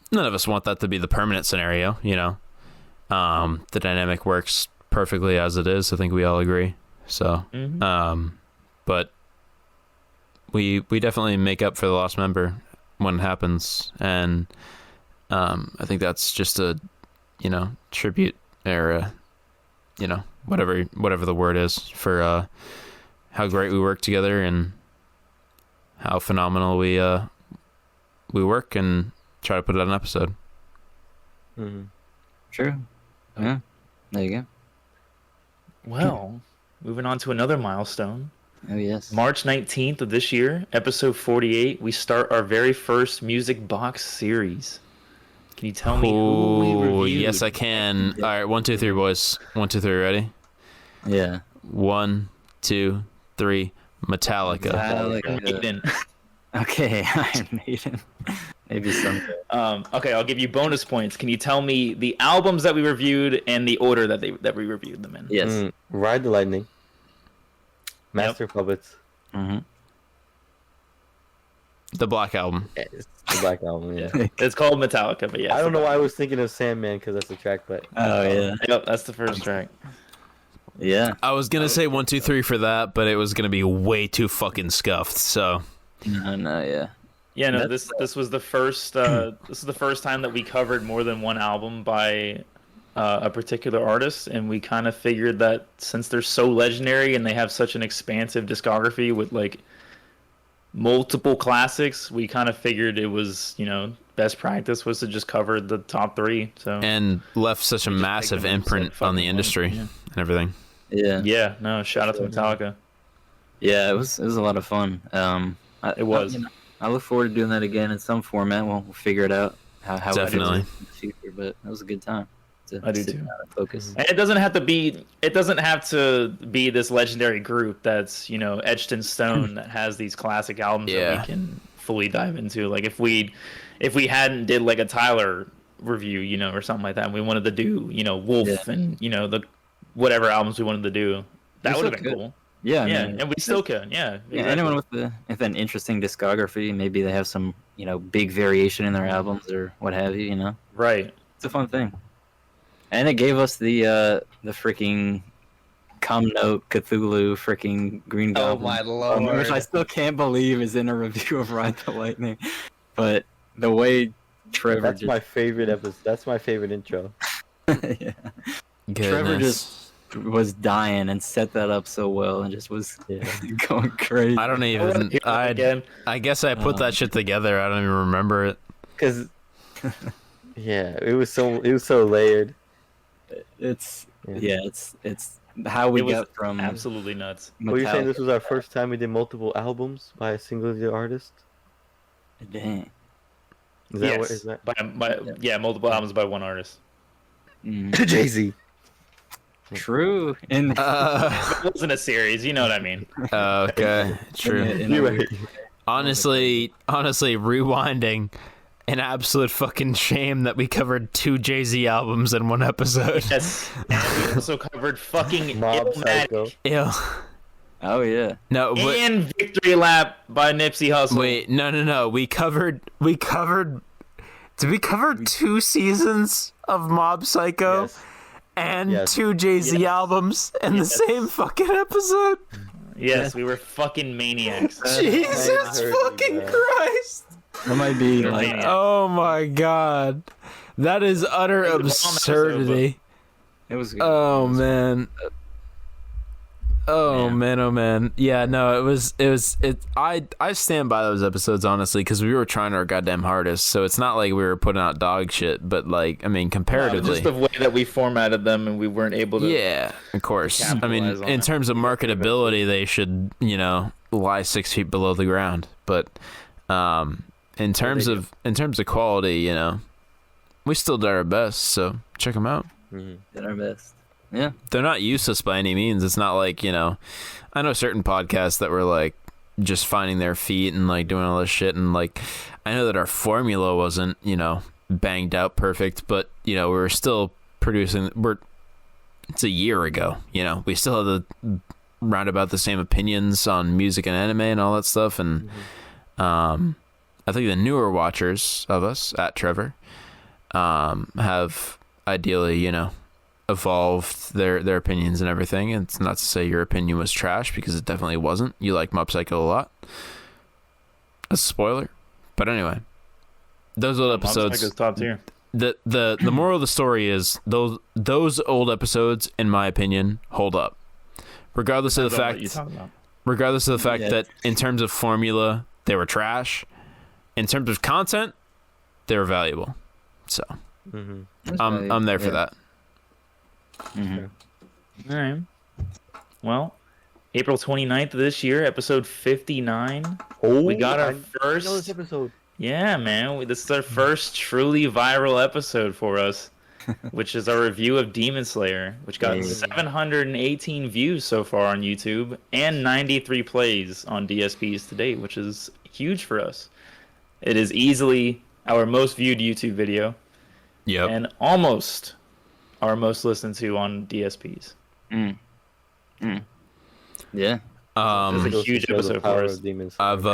none of us want that to be the permanent scenario, you know. The dynamic works perfectly as it is. I think we all agree. So but we definitely make up for the lost member when it happens, and I think that's just a, you know, tribute or you know, whatever the word is for how great we work together and how phenomenal we work and try to put out an episode. True. Yeah. There you go. Well, moving on to another milestone. Oh yes. March 19th of this year, episode 48, we start our very first music box series. Can you tell me who we Oh, reviewed? yes, I can. All right, 1, 2, 3, boys. 1, 2, 3, ready? Yeah. 1, 2, 3. Metallica. Maiden. Okay, Iron Maiden. Maybe someday. Okay, I'll give you bonus points. Can you tell me the albums that we reviewed and the order that we reviewed them in? Yes. Ride the Lightning. Master Puppets. Mm-hmm. The Black Album. It's the Black Album, yeah. It's called Metallica, but yeah. I don't know why I was thinking of Sandman because that's the track, but Oh yeah. Yep, that's the first track. Yeah. I was going to say 1, 2, 3 for that, but it was going to be way too fucking scuffed, so. No, yeah. Yeah, no, this was the first this is the first time that we covered more than one album by a particular artist, and we kind of figured that since they're so legendary and they have such an expansive discography with like multiple classics, we kind of figured it was, you know, best practice was to just cover the top 3. So And left such a massive them and said, imprint "Fuck on the it, industry yeah." and everything. Yeah. yeah, no, shout out to Metallica. Yeah, it was a lot of fun. It was. I look forward to doing that again in some format. We'll figure it out how Definitely. I do it in the future, but it was a good time. I do sit too. down and focus. And it doesn't have to be this legendary group that's, you know, etched in stone that has these classic albums that we can fully dive into. Like if we hadn't did like a Tyler review, you know, or something like that, and we wanted to do, you know, Wolf and, you know, the whatever albums we wanted to do, that would have been cool. Yeah, Yeah, I mean, and we still could. Yeah. yeah, exactly. anyone with an interesting discography, maybe they have some, you know, big variation in their albums or what have you, you know. Right. It's a fun thing. And it gave us the freaking Note Cthulhu freaking Green Goblin. my lord. Which I still can't believe is in a review of Ride the Lightning. But the way Trevor that's my favorite episode. That's my favorite intro. yeah. Goodness. Trevor just was dying and set that up so well and just was going crazy. I don't even. Again. I guess I put that shit together. I don't even remember it. Because it was so layered. It's it's how we It was got from absolutely nuts. Were you saying this was Metallica. our first time we did multiple albums by a single artist? Dang. Is that Yes. what is that? Multiple albums by one artist. Mm. Jay-Z. True. And It wasn't a series, you know what I mean. Okay, true. You're right. Honestly, rewinding, an absolute fucking shame that we covered 2 Jay-Z albums in one episode. Yes. And we also covered fucking Mob Psycho. Illmatic Ew. oh yeah. No, and Victory Lap by Nipsey Hussle. wait, no. We covered. Did we cover 2 seasons of Mob Psycho Yes. and Yes. 2 Jay-Z Yes. albums in the Yes. same fucking episode? Yes, we were fucking maniacs. Jesus heard you, fucking bro. Christ! That might be They're like maniacs. Oh my god, that is utter It was a bomb absurdity. it was good. Oh man. Oh man. Yeah, no, it was. I stand by those episodes honestly because we were trying our goddamn hardest. So it's not like we were putting out dog shit, but like I mean, comparatively, Just the way that we formatted them and we weren't able to. yeah, of course. I mean, capitalize on in it. terms of marketability, they should lie 6 feet below the ground. But in terms of quality, we still did our best. So check them out. Did our best. Yeah. They're not useless by any means. It's not like, I know certain podcasts that were like just finding their feet and like doing all this shit. And like, I know that our formula wasn't, banged out perfect, but, we were still producing. It's a year ago, we still have the roundabout the same opinions on music and anime and all that stuff. And I think the newer watchers of us at Trevor have ideally, evolved their opinions and everything. And it's not to say your opinion was trash because it definitely wasn't. You like Mob Psycho a lot. A spoiler. But anyway, those old episodes. Psycho's top tier. The moral of the story is those old episodes, in my opinion, hold up. Regardless of the What you fact talking about? that in terms of formula they were trash. In terms of content, they were valuable. So I'm there for that. All right. Well, April 29th of this year, episode 59. Oh, We got our I know this first. episode. Yeah, man. This is our first truly viral episode for us, which is our review of Demon Slayer, which got Hey. 718 views so far on YouTube and 93 plays on DSPs to date, which is huge for us. It is easily our most viewed YouTube video Yep. and almost our most listened to on DSPs. Yeah. It's a huge episode for us. I've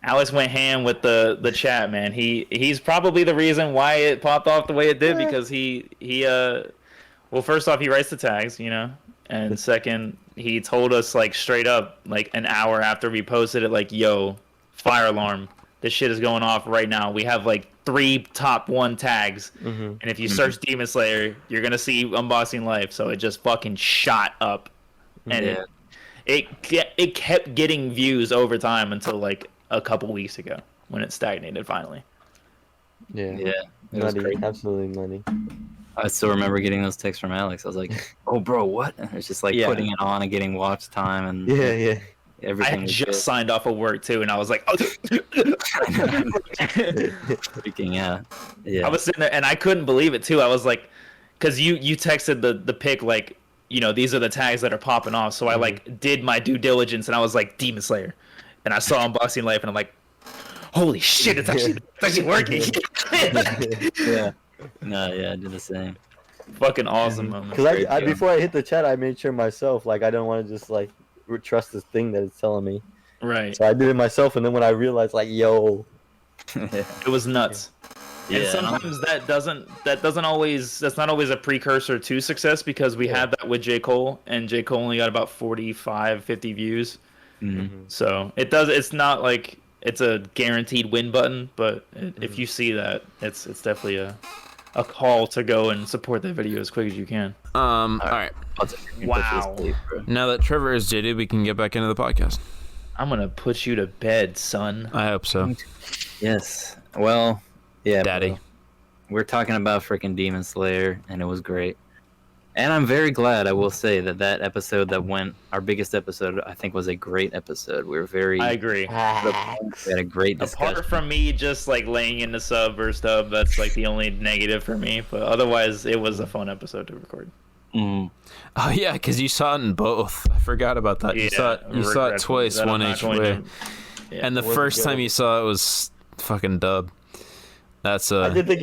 Alex went ham with the chat, man. He's probably the reason why it popped off the way it did because he well, first off, he writes the tags, and second, he told us like straight up like an hour after we posted it, like, yo, fire alarm, this shit is going off right now. We have like 3 top 1 tags, and if you search Demon Slayer, you're gonna see Unboxing Life. So it just fucking shot up, and it kept getting views over time until like a couple weeks ago when it stagnated finally. Yeah. Yeah. It was Money, crazy. absolutely money. I still remember getting those texts from Alex. I was like, "Oh, bro, what?" It's just like Yeah. putting it on and getting watch time and Yeah. I everything. had was just signed off of work too, and I was like, oh. freaking out. Yeah. I was sitting there and I couldn't believe it too. I was like, because you texted the pic like, these are the tags that are popping off. So I like did my due diligence and I was like, Demon Slayer, and I saw Unboxing Life and I'm like, holy shit, it's actually working. Yeah. No, yeah, I did the same. Fucking awesome moment. Because I before I hit the chat, I made sure myself, like, I don't want to just like trust this thing that it's telling me. Right. So I did it myself, and then when I realized, like, yo, It was nuts. And Yeah. sometimes that's not always a precursor to success because we had that with J. Cole, and J. Cole only got about 45, 50 views. So it's not like it's a guaranteed win button, but if you see that, it's definitely a call to go and support that video as quick as you can. all right. about to freaking Wow. put you to sleep, bro. Now that Trevor is jaded, we can get back into the podcast. I'm gonna put you to bed, son. I hope so. Yes. Well, yeah, Daddy. bro. We're talking about freaking Demon Slayer, and it was great. And I'm very glad, I will say, that episode that went, our biggest episode, I think was a great episode. We were very, I agree. we had a great discussion. Apart from me just like laying in the sub or stub, that's like the only negative for me. But otherwise, it was a fun episode to record. Mm. Oh yeah, because you saw it in both. I forgot about that. You saw it twice, one each way. And the first time you saw it was fucking dub. That's I did think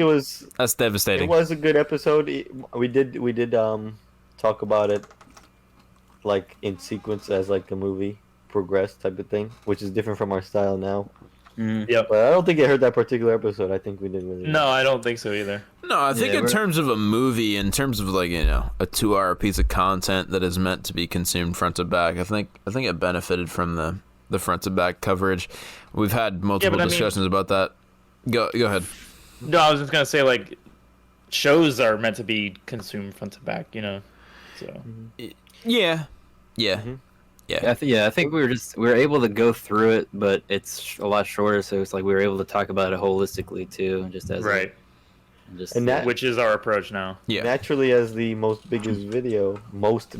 that's devastating. It was a good episode. We did talk about it like in sequence as like the movie progressed type of thing, which is different from our style now. Mm. Yep. But I don't think it hurt that particular episode. I think we did really No, I don't think so either. No, I think in terms of a movie, in terms of like, you know, a 2-hour piece of content that is meant to be consumed front to back, I think it benefited from the front to back coverage. We've had multiple discussions about that. Go ahead. No, I was just gonna say like shows are meant to be consumed front to back, you know. So Yeah. Mhm. I think we were able to go through it, but it's a lot shorter, so it's like we were able to talk about it holistically too, just as right, And that- which is our approach now. Yeah. Naturally, as the most biggest. Most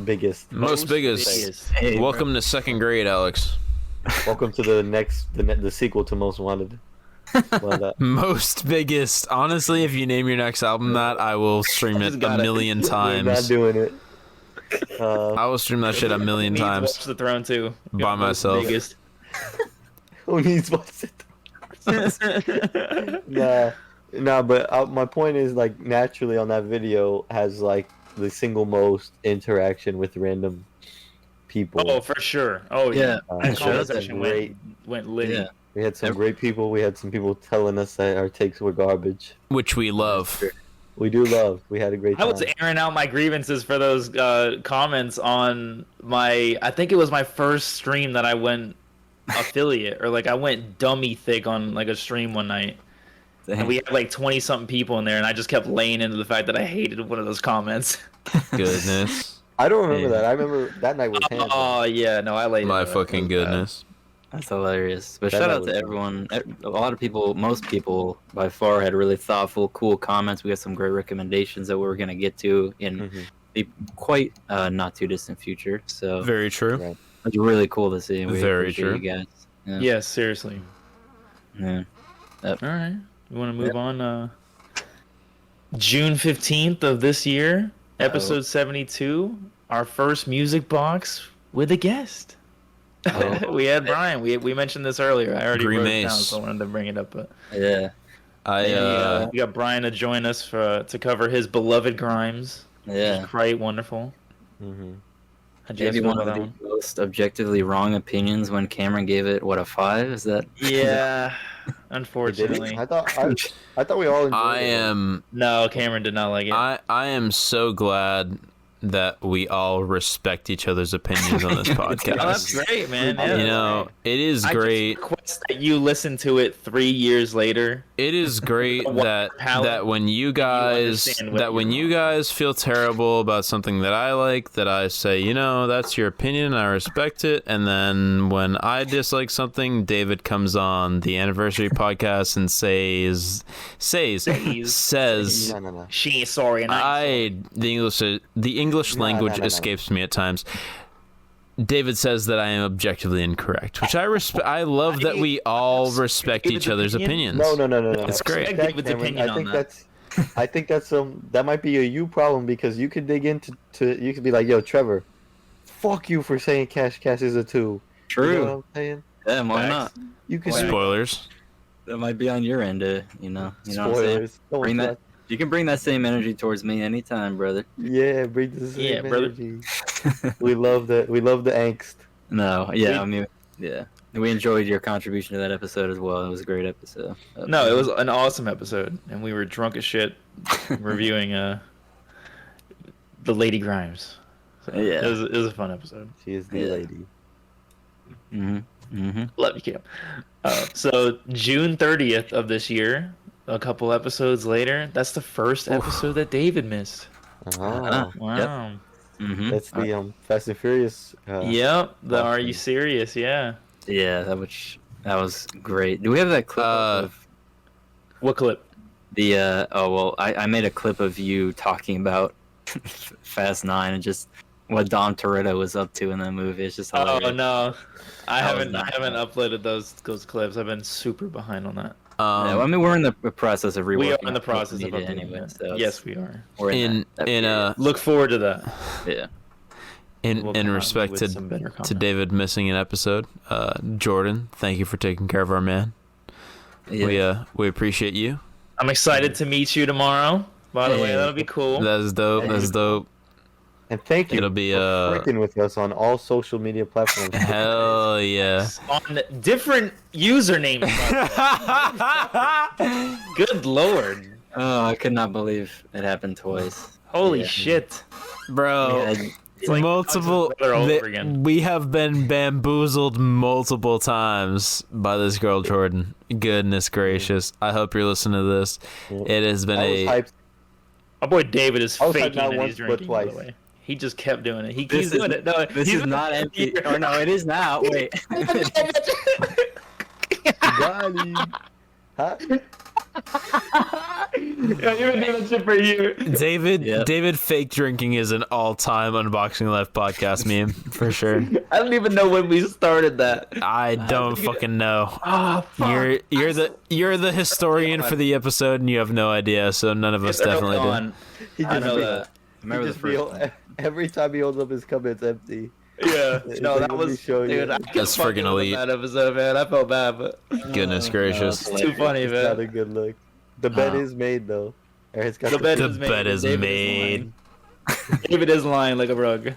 biggest. Hey, Welcome to second grade, Alex. Welcome to the sequel to Most Wanted. But, Most biggest. Honestly, if you name your next album that, I will stream it a million we're not times. doing it. I will stream that shit a million Needs times. Watch the Throne too. By myself. Biggest. Who needs what's it? Nah, but my point is like naturally on that video has like the single most interaction with random people. Oh, for sure. Oh yeah. and Comment shows that section great. went lit. Yeah. We had some great people. We had some people telling us that our takes were garbage. Which we love. We do love. We had a great I time. was airing out my grievances for those comments on I think it was my first stream that I went affiliate, or like I went dummy thick on like a stream one night. And we had like 20 something people in there, and I just kept laying into the fact that I hated one of those comments. Goodness. I don't remember that. I remember that night was hands. Oh yeah, no, I laid My into it. fucking goodness. That's hilarious. But That shout out was to fun. everyone. A lot of people, most people by far, had really thoughtful, cool comments. We got some great recommendations that we're going to get to in Mhm. the quite not too distant future. So Very true. Right. it's really cool to see. We Very appreciate true. you guys. Yeah. Yes, seriously. Yeah. All right, you want to move on? June 15th of this year, episode 72, our first music box with a guest. Oh. We had Brian. We mentioned this earlier. I already wrote it down, Grimace. so I wanted to bring it up. But Yeah. we got Brian to join us to cover his beloved Grimes. Yeah. Quite wonderful. Mm-hmm. How'd you guys Maybe feel one of about the that one? most objectively wrong opinions when Cameron gave it, what, a 5? Is that? Yeah, unfortunately. I thought we all enjoyed I it. am No, Cameron did not like it. I am so glad that we all respect each other's opinions on this podcast. Oh, that's great, man. Yeah. You know, it is I just great. request that you listen to it 3 years later. It is great Palette, that when you guys understand what when you're you guys feel terrible about something that I like, that I say, you know, that's your opinion and I respect it. And then when I dislike something, David comes on the anniversary podcast and says No. She ain't sorry, and the English language no. escapes me at times. David says that I am objectively incorrect, which I respect. I love that we all respect each other's opinions. No. It's great. Respect David's opinion on that. I think that's that might be a you problem because you could dig into you could be like, yo, Trevor, fuck you for saying Cash is a 2. True. You know what I'm saying? Yeah, why not? You could Spoilers. That might be on your end, you know what I'm saying? spoilers. Don't Bring watch that. You can bring that same energy towards me anytime, brother. Yeah, bring the same Yeah, brother. energy. We love the angst. No, yeah, I mean, yeah. We enjoyed your contribution to that episode as well. It was a great episode. No, it was an awesome episode, and we were drunk as shit reviewing the Lady Grimes. So Yeah. it was a fun episode. She is the Yeah. lady. Love you, Cam. So June 30th of this year, a couple episodes later, that's the first episode that David missed. Oh. Wow. Mm-hmm. That's the Fast and Furious. Yep. The Are You Awesome. Serious? Yeah. Yeah, that was great. Do we have that clip of What clip? the? Oh well, I made a clip of you talking about Fast 9 and just what Dom Toretto was up to in that movie. It's just hilarious. Oh no, I That was haven't not uploaded those clips. I've been super behind on that. Yeah, well, I mean, we're in the process of reworking. We are in the our process social of media updating anyway. that. So Yes, we are. we're in that period. Look forward to that. Yeah. We'll in come out respect with to some better to content. David missing an episode, Jordan, thank you for taking care of our man. Yeah. We appreciate you. I'm excited to meet you tomorrow. By the way, Hey. that'll be cool. That's dope. That's dope. And thank you It'll be for working with us on all social media platforms. hell yeah. On different usernames. Good lord. Oh, I could not believe it happened twice. Holy Yeah. shit. Bro, Yeah, It's like multiple brother all over again. we have been bamboozled multiple times by this girl Jordan. Goodness gracious. I hope you're listening to this. It has been I was a hyped. My boy David is I was faking not that once, he's but drinking, by the twice. way. He just kept doing it. He This keeps doing is- it. No, This he's is not empty. Or no, it is now. Wait. Got him. Huh? Yeah, you've been doing that shit for you. David Yep. David fake drinking is an all-time Unboxing Life podcast meme for sure. I don't even know when we started that. I don't fucking know. Oh, fuck. You're the historian for the episode and you have no idea, so none of us It's early definitely do. on. He I just know be- that. Remember the he just be- first one. every time he holds up his cup, it's empty. Yeah. It's No, like, that let me was show you. dude. I That's fucking friggin' love elite. That episode, man. I felt bad, but Goodness gracious. no, it's too funny, It's not a man. good look. The bed Oh. is made though. Or it's got The bed The is made. bed is David made. lying. David is lying like a rug.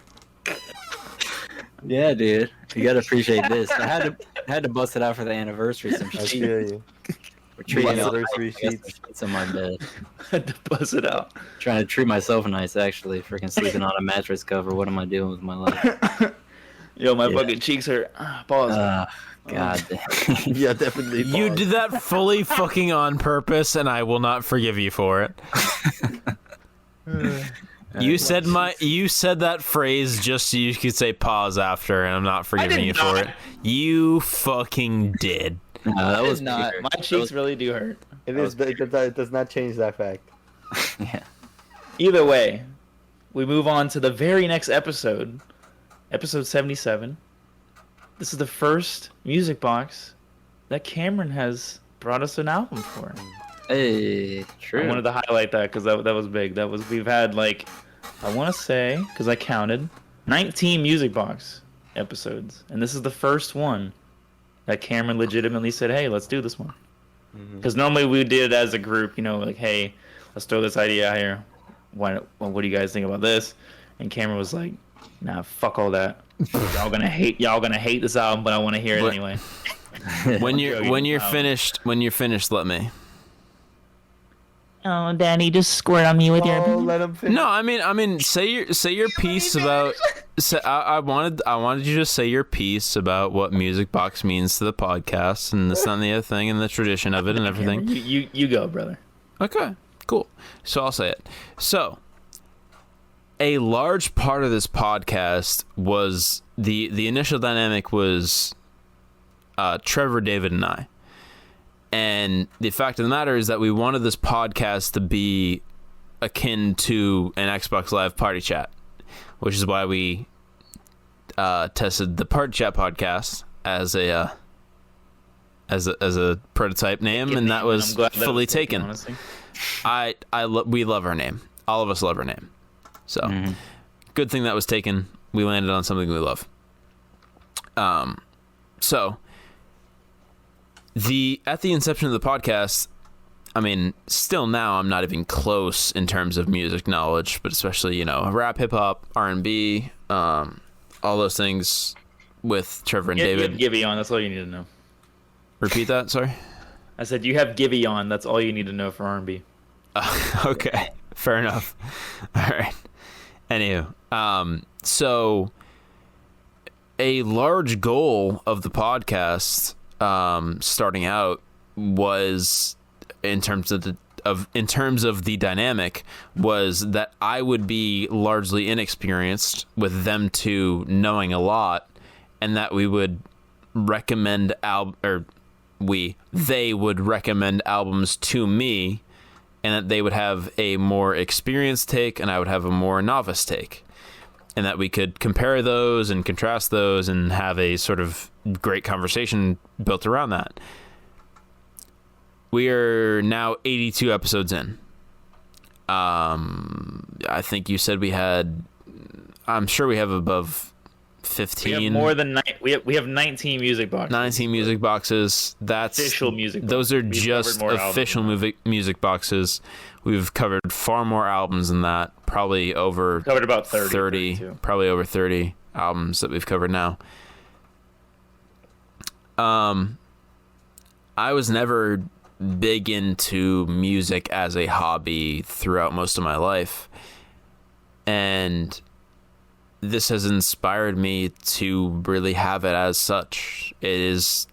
Yeah, dude. You gotta appreciate this. I had to bust it out for the anniversary. Some I sheets. feel you. We're treating it Anniversary nice. I got some sheets. sheets on my bed. Had to buzz it out. Trying to treat myself nice, actually. Freaking sleeping on a mattress cover. What am I doing with my life? Yo, my Yeah. fucking cheeks hurt. Pause. God damn. Yeah, definitely. You did that fully fucking on purpose and I will not forgive you for it. You said that phrase just so you could say pause after and I'm not forgiving did you for not. it. You fucking did. No, that It was is not. weird. My That cheeks was- really do hurt. It is. It does not change that fact. Yeah. Either way, we move on to the very next episode, episode 77. This is the first music box that Cameron has brought us an album for. Hey, I true. wanted to highlight that because that was big. We've had like, I want to say, because I counted, 19 music box episodes, and this is the first one that Cameron legitimately said, "Hey, let's do this one." Because normally we did it as a group, you know, like, "Hey, let's throw this idea out here. What do you guys think about this?" And Cameron was like, "Nah, fuck all that. Y'all gonna hate this album, but I want to hear it What- anyway." When joking. you're finished, let me. Oh, Danny, just squirt on me with Oh, let him finish. No, I mean, say your piece about. I wanted you to say your piece about what Music Box means to the podcast and this and the other thing and the tradition of it and everything. You go, brother. Okay, cool. So I'll say it. So, a large part of this podcast was the initial dynamic was Trevor, David, and I. And the fact of the matter is that we wanted this podcast to be akin to an Xbox Live party chat, which is why we tested the party chat podcast as a prototype name, and that was fully taken. Honestly. We love our name. All of us love our name. So, good thing that was taken. We landed on something we love. So at the inception of the podcast, I mean, still now I'm not even close in terms of music knowledge, but especially, rap, hip hop, R&B, all those things with Trevor and You David. have Gibby on. That's all you need to know. Repeat that, sorry. I said you have Gibby on. That's all you need to know for R&B. Okay, fair enough. All right. Anywho, so a large goal of the podcast starting out was in terms of in terms of the dynamic was that I would be largely inexperienced with them two knowing a lot, and that we would recommend they would recommend albums to me, and that they would have a more experienced take and I would have a more novice take, and that we could compare those and contrast those and have a sort of great conversation built around that. We are now 82 episodes in. I think you said we had, I'm sure we have above 15. We have more than we have 19 music boxes. 19 music boxes. That's official music boxes. Those are just official music boxes. We've covered far more albums than that. Probably over covered about 30 probably over 30 albums that we've covered now. I was never big into music as a hobby throughout most of my life, and this has inspired me to really have it as such. It has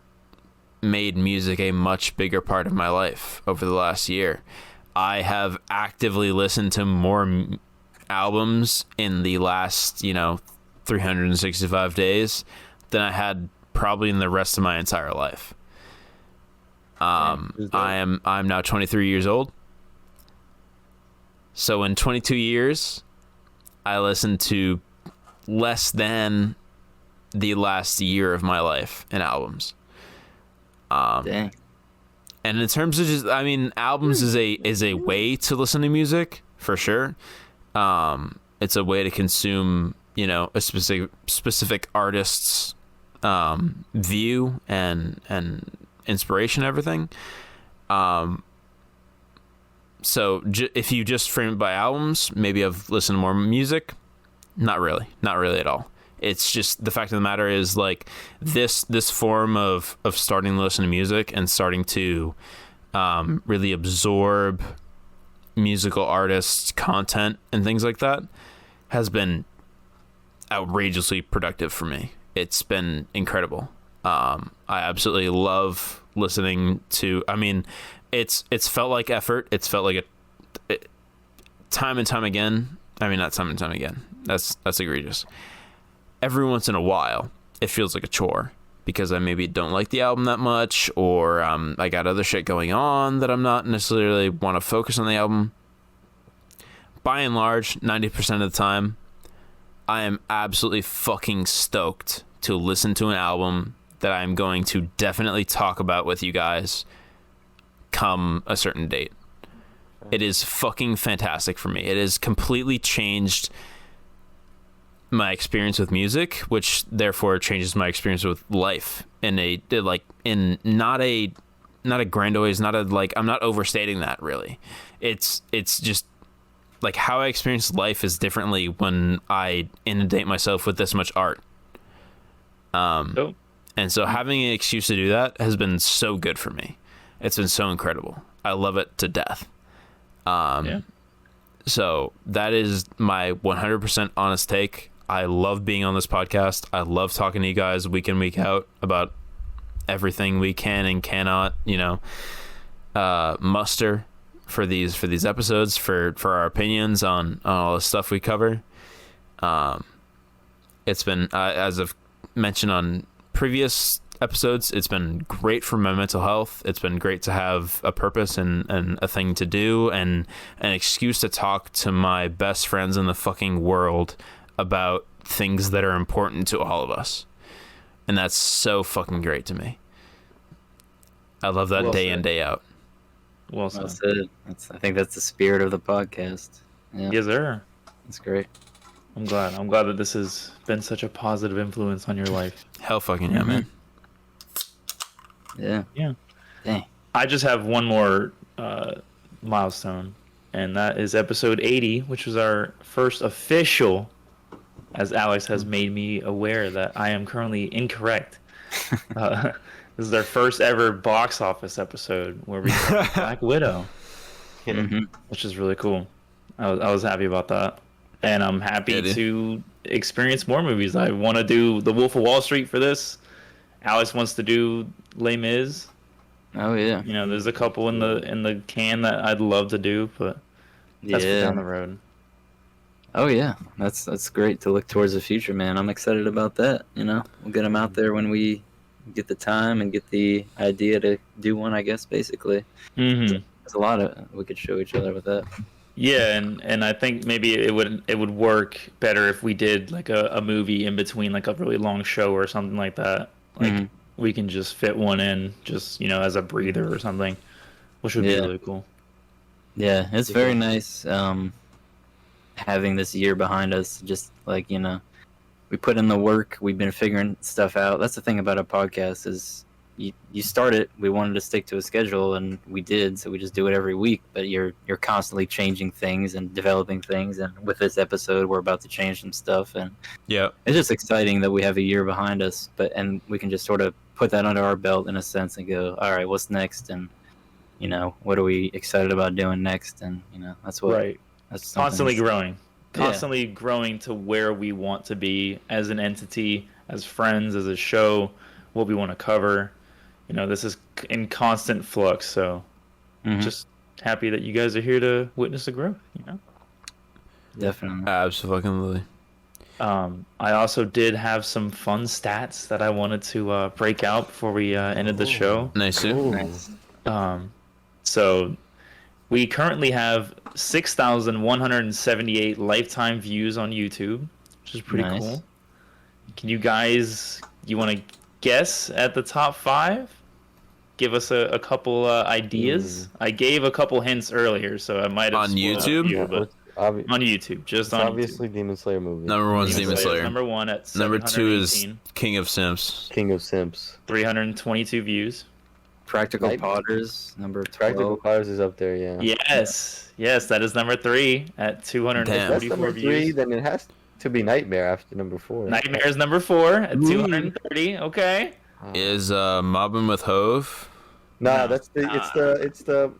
made music a much bigger part of my life over the last year. I have actively listened to more albums in the last 365 days than I had probably in the rest of my entire life. I'm now 23 years old. So in 22 years, I listened to less than the last year of my life in albums. Dang. And in terms of just, albums is a way to listen to music for sure. It's a way to consume, a specific artist's view and inspiration, everything. So if you just frame it by albums, maybe I've listened to more music. Not really at all. It's just the fact of the matter is, like, this form of starting to listen to music and starting to really absorb musical artists' content and things like that has been outrageously productive for me. It's been incredible. I absolutely love listening to, it's felt like effort. It's felt like time and time again. Not time and time again. That's egregious. Every once in a while, it feels like a chore because I maybe don't like the album that much, or I got other shit going on that I'm not necessarily want to focus on the album. By and large, 90% of the time, I am absolutely fucking stoked to listen to an album that I'm going to definitely talk about with you guys come a certain date. It is fucking fantastic for me. It has completely changed my experience with music, which therefore changes my experience with life in not a grandiose, I'm not overstating that really. It's just like how I experience life is differently when I inundate myself with this much art. And so having an excuse to do that has been so good for me. It's been so incredible. I love it to death. So that is my 100% honest take. I love being on this podcast. I love talking to you guys week in, week out about everything we can and cannot, muster for these episodes, for our opinions on all the stuff we cover. It's been, as I've mentioned on previous episodes, it's been great for my mental health. It's been great to have a purpose and a thing to do and an excuse to talk to my best friends in the fucking world about things that are important to all of us. And that's so fucking great to me. I love that day in, day out. Well said. That's it. I think that's the spirit of the podcast. Yeah. Yes, sir. That's great. I'm glad that this has been such a positive influence on your life. Hell fucking yeah, man. Yeah. Yeah. Dang. I just have one more milestone, and that is episode 80, which was our first official, as Alex has made me aware that I am currently incorrect. This is our first ever box office episode where we covered Black Widow, which is really cool. I was happy about that, and I'm happy to experience more movies. I want to do The Wolf of Wall Street for this. Alex wants to do Les Mis, Oh yeah. You know, there's a couple in the can that I'd love to do, but that's for Yeah. down the road. Oh yeah. That's great to look towards the future, man. I'm excited about that. You know, we'll get them out there when we get the time and get the idea to do one. I guess basically. Mm-hmm. There's a lot of we could show each other with that. Yeah, and I think maybe it would work better if we did like a movie in between like a really long show or something like that. Like Mhm. we can just fit one in, just as a breather or something, which would be Yeah. really cool. Yeah, it's very nice having this year behind us. Just like, we put in the work, we've been figuring stuff out. That's the thing about a podcast is you start it, we wanted to stick to a schedule and we did, so we just do it every week, but you're constantly changing things and developing things, and with this episode we're about to change some stuff, and Yeah. it's just exciting that we have a year behind us, and we can just sort of put that under our belt in a sense and go, all right, what's next, and what are we excited about doing next, and that's what Right. that's something Constantly that's- growing. Constantly growing to where we want to be as an entity, as friends, as a show, what we want to cover. This is in constant flux, so Mhm. just happy that you guys are here to witness the growth, Definitely. Absolutely. I also did have some fun stats that I wanted to break out before we ended the show. Nice too. Nice. So we currently have 6,178 lifetime views on YouTube, which is pretty Nice. cool. Can you guys, want to guess at the top 5? Give us a couple ideas. I gave a couple hints earlier, so I might have On spoiled YouTube? you, but Obvi- on YouTube, just it's on obviously Demon Slayer movie. Number one is Demon YouTube. Slayer. Number 1 at Number 2 is 718, King of Simps. King of Simps. 322 views. Practical Night- Potters, number 12. Practical Powers is up there, yeah. Yes, that is number 3 at If 244 that's number 3, views. then it has to be Nightmare after number 4. Nightmare is number 4 at 230. Okay. Is Mobbin with Hove? Nah, No. that's the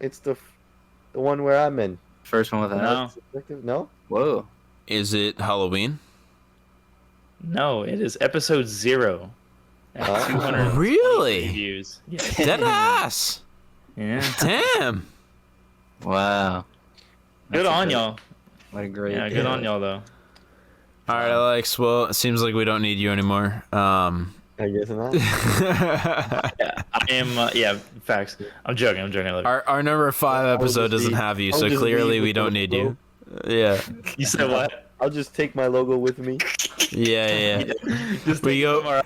one where I'm in. First one with No. that. No? Whoa. Is it Halloween? No, it is episode 0 at Oh. 200 Really? views. Yeah. Dead ass. Yeah. Damn. Wow. Good That's a on great- y'all. What a great. Yeah, good on y'all though. All right, Alex. Well, it seems like we don't need you anymore. I guess not. Yeah, I am. Yeah, facts. I'm joking. I love you. our number 5 episode just doesn't leave- have you, I'll so just clearly leave we with don't the need you. Yeah. You said what? I'll just take my logo with me. Yeah. Just We take go- tomorrow.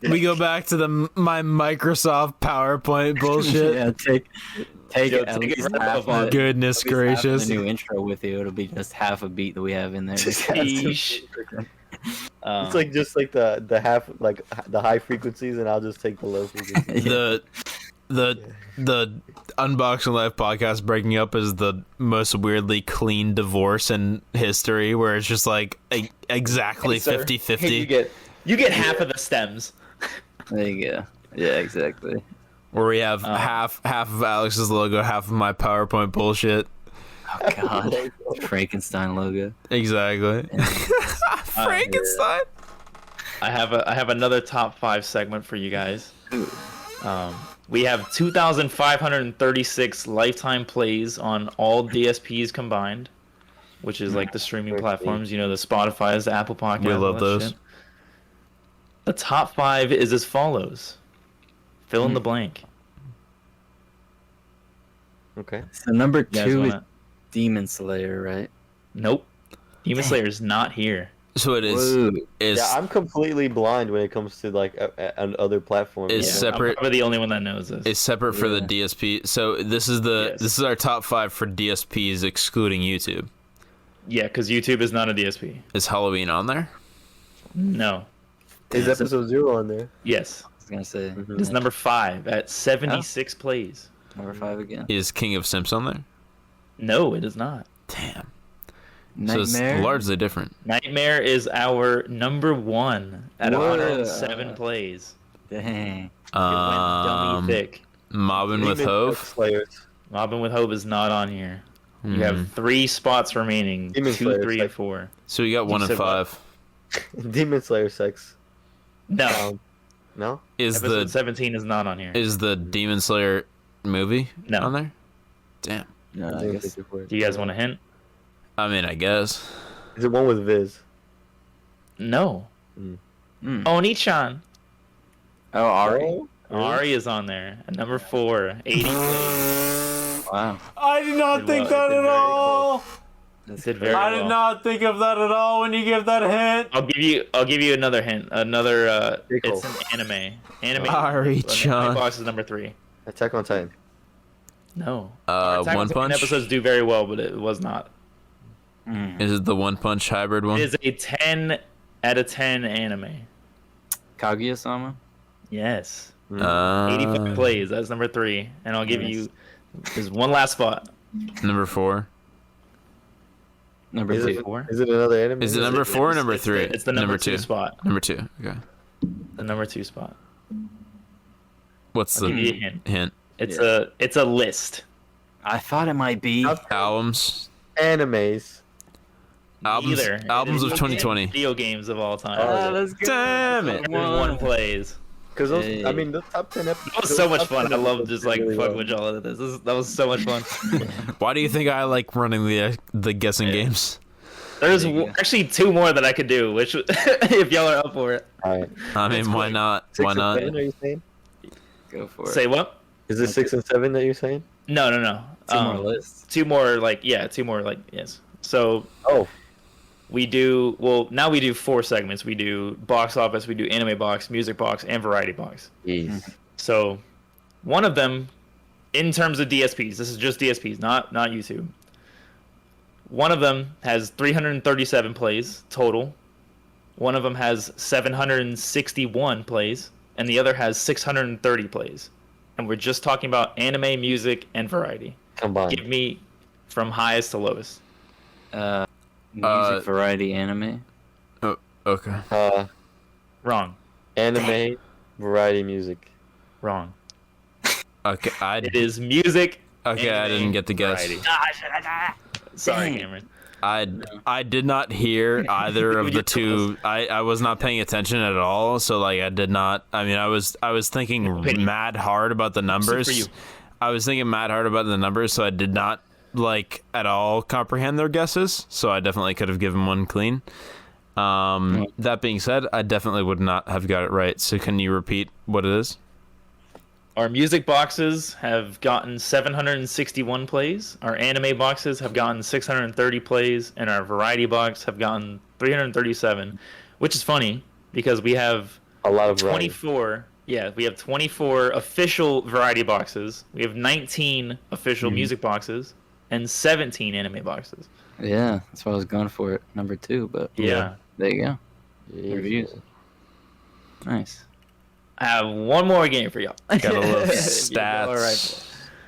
We go back to my Microsoft PowerPoint bullshit. Yeah, take Yo, it. At take it least from half the of it. Goodness At least half of gracious. the new intro with you. It'll be just half a beat that we have in there. Sheesh. It's like just like the half, like the high frequencies, and I'll just take the low frequencies. The Unboxing Life podcast breaking up is the most weirdly clean divorce in history, where it's just like exactly Hey, sir. 50-50. Hey, you get half of the stems. There you go. Yeah, exactly. Where we have half of Alex's logo, half of my PowerPoint bullshit. Oh God, Frankenstein logo. Exactly. Frankenstein. I have another top 5 segment for you guys. We have 2,536 lifetime plays on all DSPs combined, which is like the streaming platforms. The Spotify's, the Apple Podcast. We all love that those. shit. The top 5 is as follows. Fill in the blank. Okay. So number You guys 2 is wanna- Demon Slayer, right? Nope. Demon Slayer is not here. So it is. Whoa. Is Yeah, I'm completely blind when it comes to like on other platforms. Is Yeah, separate- I'm probably the only one that knows this. is separate for the Yeah. DSP. So this is Yes. this is our top 5 for DSPs excluding YouTube. Yeah, because YouTube is not a DSP. Is Halloween on there? No. Is episode 0 on there? Yes. I was gonna say It is number 5 at 76 plays. number 5 again. Is King of Simps on there? No, it is not. Damn. Nightmare. So it's largely different. Nightmare is our number 1 at Whoa. 107 plays. Dang. It went dummy thick. Mobbin with Demon Hove. Slayers. Mobbin with Hope is not on here. You have 3 spots remaining. Demon 2, Slayer, 3, it's and 4. So we got 1 and said what? 5. Demon Slayer sex. No. No. Is Episode the 17 is not on here. is the Demon Slayer movie No. on there? Damn. No, I guess. Do you guys want a hint? I mean, I guess. Is it one with Viz? No. Mm. Oni-chan. Oh, Ari. Oh, Ari is on there at number 4. 80 plays. Wow. I did not think that at all. That's Did very I did well. not think of that at all when you give that hint. I'll give you another hint. Another Very cool. it's an anime. Anime. Ari-chan. Anime box is number 3. Attack on Titan. No. One Attack on Titan Punch? episodes do very well, but it was not. Is it the One Punch hybrid one? It is a 10 out of 10 anime. Kaguya-sama. Yes. Uh, 85 plays. That's number 3. And I'll give you there's one last spot. number 4. Number Is 2. it, 4? is it another anime? Is it number 4 or number 3? It's the number 2 spot. Number 2. Okay. The number 2 spot. What's I'll give you a the hint. hint? It's a list. I thought it might be. Albums. Animes. Albums. Either. Albums It of is 2020. Video games of all time. Oh, let's go. Damn it. One plays. Because those, Hey. I mean, the top 10 episodes. That was so much top 10 fun. I love episodes just do like really fucking well. with y'all of this. That was so much fun. Why do you think I like running the guessing games? There's There you go. actually 2 more that I could do, which if y'all are up for it. All right. I mean, why not? 6 Why and not? 7, are you saying? Go for it. Say what? Is it 6 and 7 that you're saying? No. Two more lists. 2 more yes. So Oh, we do now we do 4 segments. We do box office, we do anime box, music box, and variety box. jeez. So one of them, in terms of DSPs, this is just DSPs, not YouTube. One of them has 337 plays total. One of them has 761 plays, and the other has 630 plays. And we're just talking about anime, music, and variety. Combined. Give me from highest to lowest. Music, variety, anime. Okay. Wrong. Anime, variety music. Wrong. Okay. It is music. Okay. I anime, didn't get the guess. variety. Sorry, Dang. Cameron. I did not hear either of the two. I was not paying attention at all. So like I did not. I mean, I was thinking Pity. mad hard about the numbers. for you. I was thinking mad hard about the numbers, so I did not like at all comprehend their guesses. So I definitely could have given one clean. That being said, I definitely would not have got it right. So can you repeat what it is? Our music boxes have gotten 761 plays. Our anime boxes have gotten 630 plays, and our variety box have gotten 337, which is funny because we have A lot of variety. 24. Yeah, we have 24 official variety boxes. We have 19 official music boxes and 17 anime boxes. Yeah, that's why I was going for it. Number 2, but Yeah. there you go. Jeez. Reviews. Nice. I have one more game for y'all. Got a little If y'all are stats.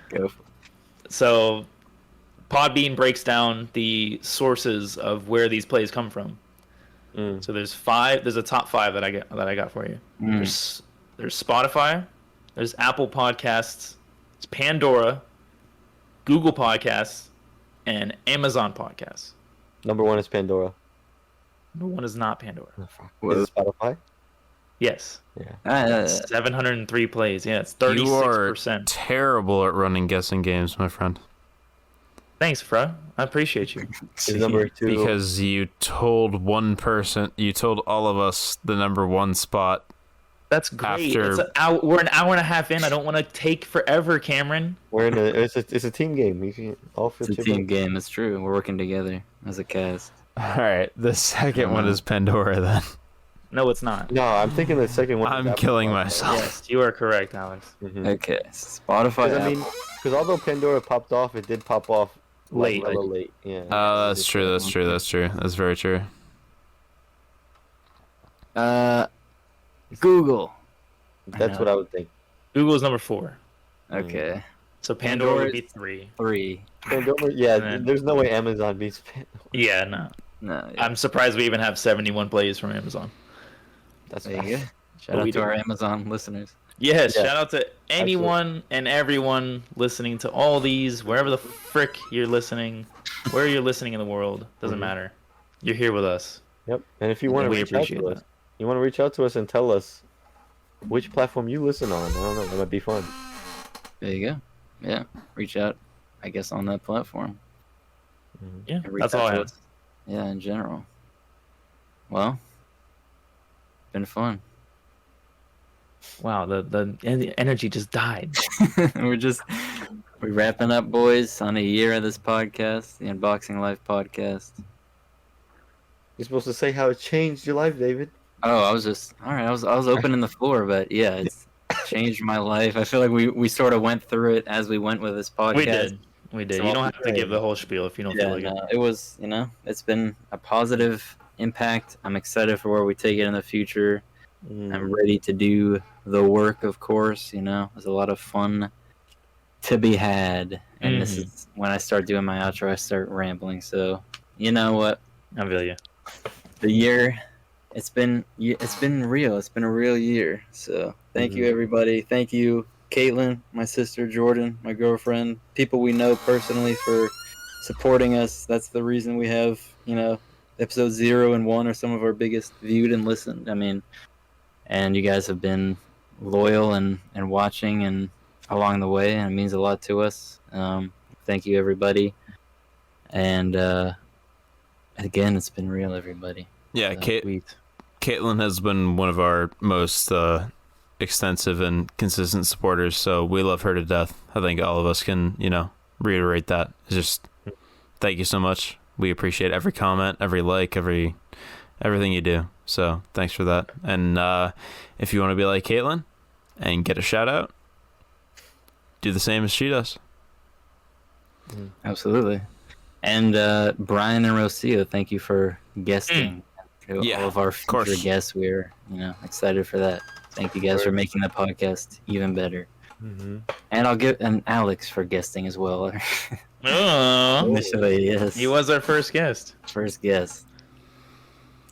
Go for it. So, Podbean breaks down the sources of where these plays come from. Mm. So there's 5. There's a top 5 that I got for you. There's Spotify, there's Apple Podcasts, it's Pandora, Google Podcasts, and Amazon Podcasts. Number 1 is Pandora. Number 1 is not Pandora. Is it Spotify? Yes, Yeah. 703 plays. Yeah, it's You are 36%. terrible at running guessing games, my friend. Thanks, Fro. I appreciate you. Is number 2. Because you told you told all of us the number 1 spot. That's great. After- We're an hour and a half in. I don't want to take forever, Cameron. We're in it's a team game. You can all fit It's a team game. It's true. We're working together as a cast. All right, the second one is Pandora then. No, it's not. No, I'm thinking the second one. is I'm Apple killing Podcasts. myself. Yes, you are correct, Alex. Mhm. Okay, Spotify. 'Cause, I mean, because although Pandora popped off, it did pop off Late. a little late. Yeah. Oh, that's true. That's very true. Google. That's what I would think. Google's number 4. Okay. So Pandora would be Pandora's- 3. 3. Pandora, yeah. And then- There's no way Amazon beats Pandora. Yeah, no. No. Yeah. I'm surprised we even have 71 plays from Amazon. That's There you go. fast. Shout But out we to do. our Amazon listeners. Yes, Yeah. shout out to anyone and everyone listening to all these, wherever the frick you're listening, where you're listening in the world, doesn't Mhm. matter. You're here with us. Yep. And if you want to We reach out appreciate to us, that. you want to reach out to us and tell us which platform you listen on. I don't know. That might be fun. There you go. yeah, reach out, I guess, on that platform. Yeah, And reach that's out all I to have. us. Yeah, in general. Well, been fun. Wow, the energy just died. We're wrapping up, boys, on a year of this podcast, the Unboxing Life podcast. You're supposed to say how it changed your life, David. Oh, I was just all right. I was opening the floor, but yeah, it's changed my life. I feel like we sort of went through it as we went with this podcast. We did. We did. So You don't I'll have to give the whole spiel if you don't feel Yeah, like it. no, it was, it's been a positive impact. I'm excited for where we take it in the future. I'm ready to do the work, of course. There's a lot of fun to be had. And this is when I start doing my outro, I start rambling. So, you know what? I feel you. The year, it's been real. It's been a real year. So, thank you, everybody. Thank you, Caitlin, my sister, Jordan, my girlfriend, people we know personally for supporting us. That's the reason we have, episodes 0 and 1 are some of our biggest viewed and listened. I mean, and you guys have been loyal and watching and along the way, and it means a lot to us. Thank you, everybody. And again, it's been real, everybody. Yeah, Caitlin has been one of our most extensive and consistent supporters, so we love her to death. I think all of us can, reiterate that. It's just thank you so much. We appreciate every comment, every like, everything you do. So thanks for that. And if you want to be like Caitlin and get a shout out, do the same as she does. Absolutely. And Brian and Rocio, thank you for guesting. Yeah, all of our of course. future guests, we're excited for that. Thank you guys for making the podcast even better. And I'll give Alex for guesting as well. Oh, Initially, yes. he was our first guest. First guest.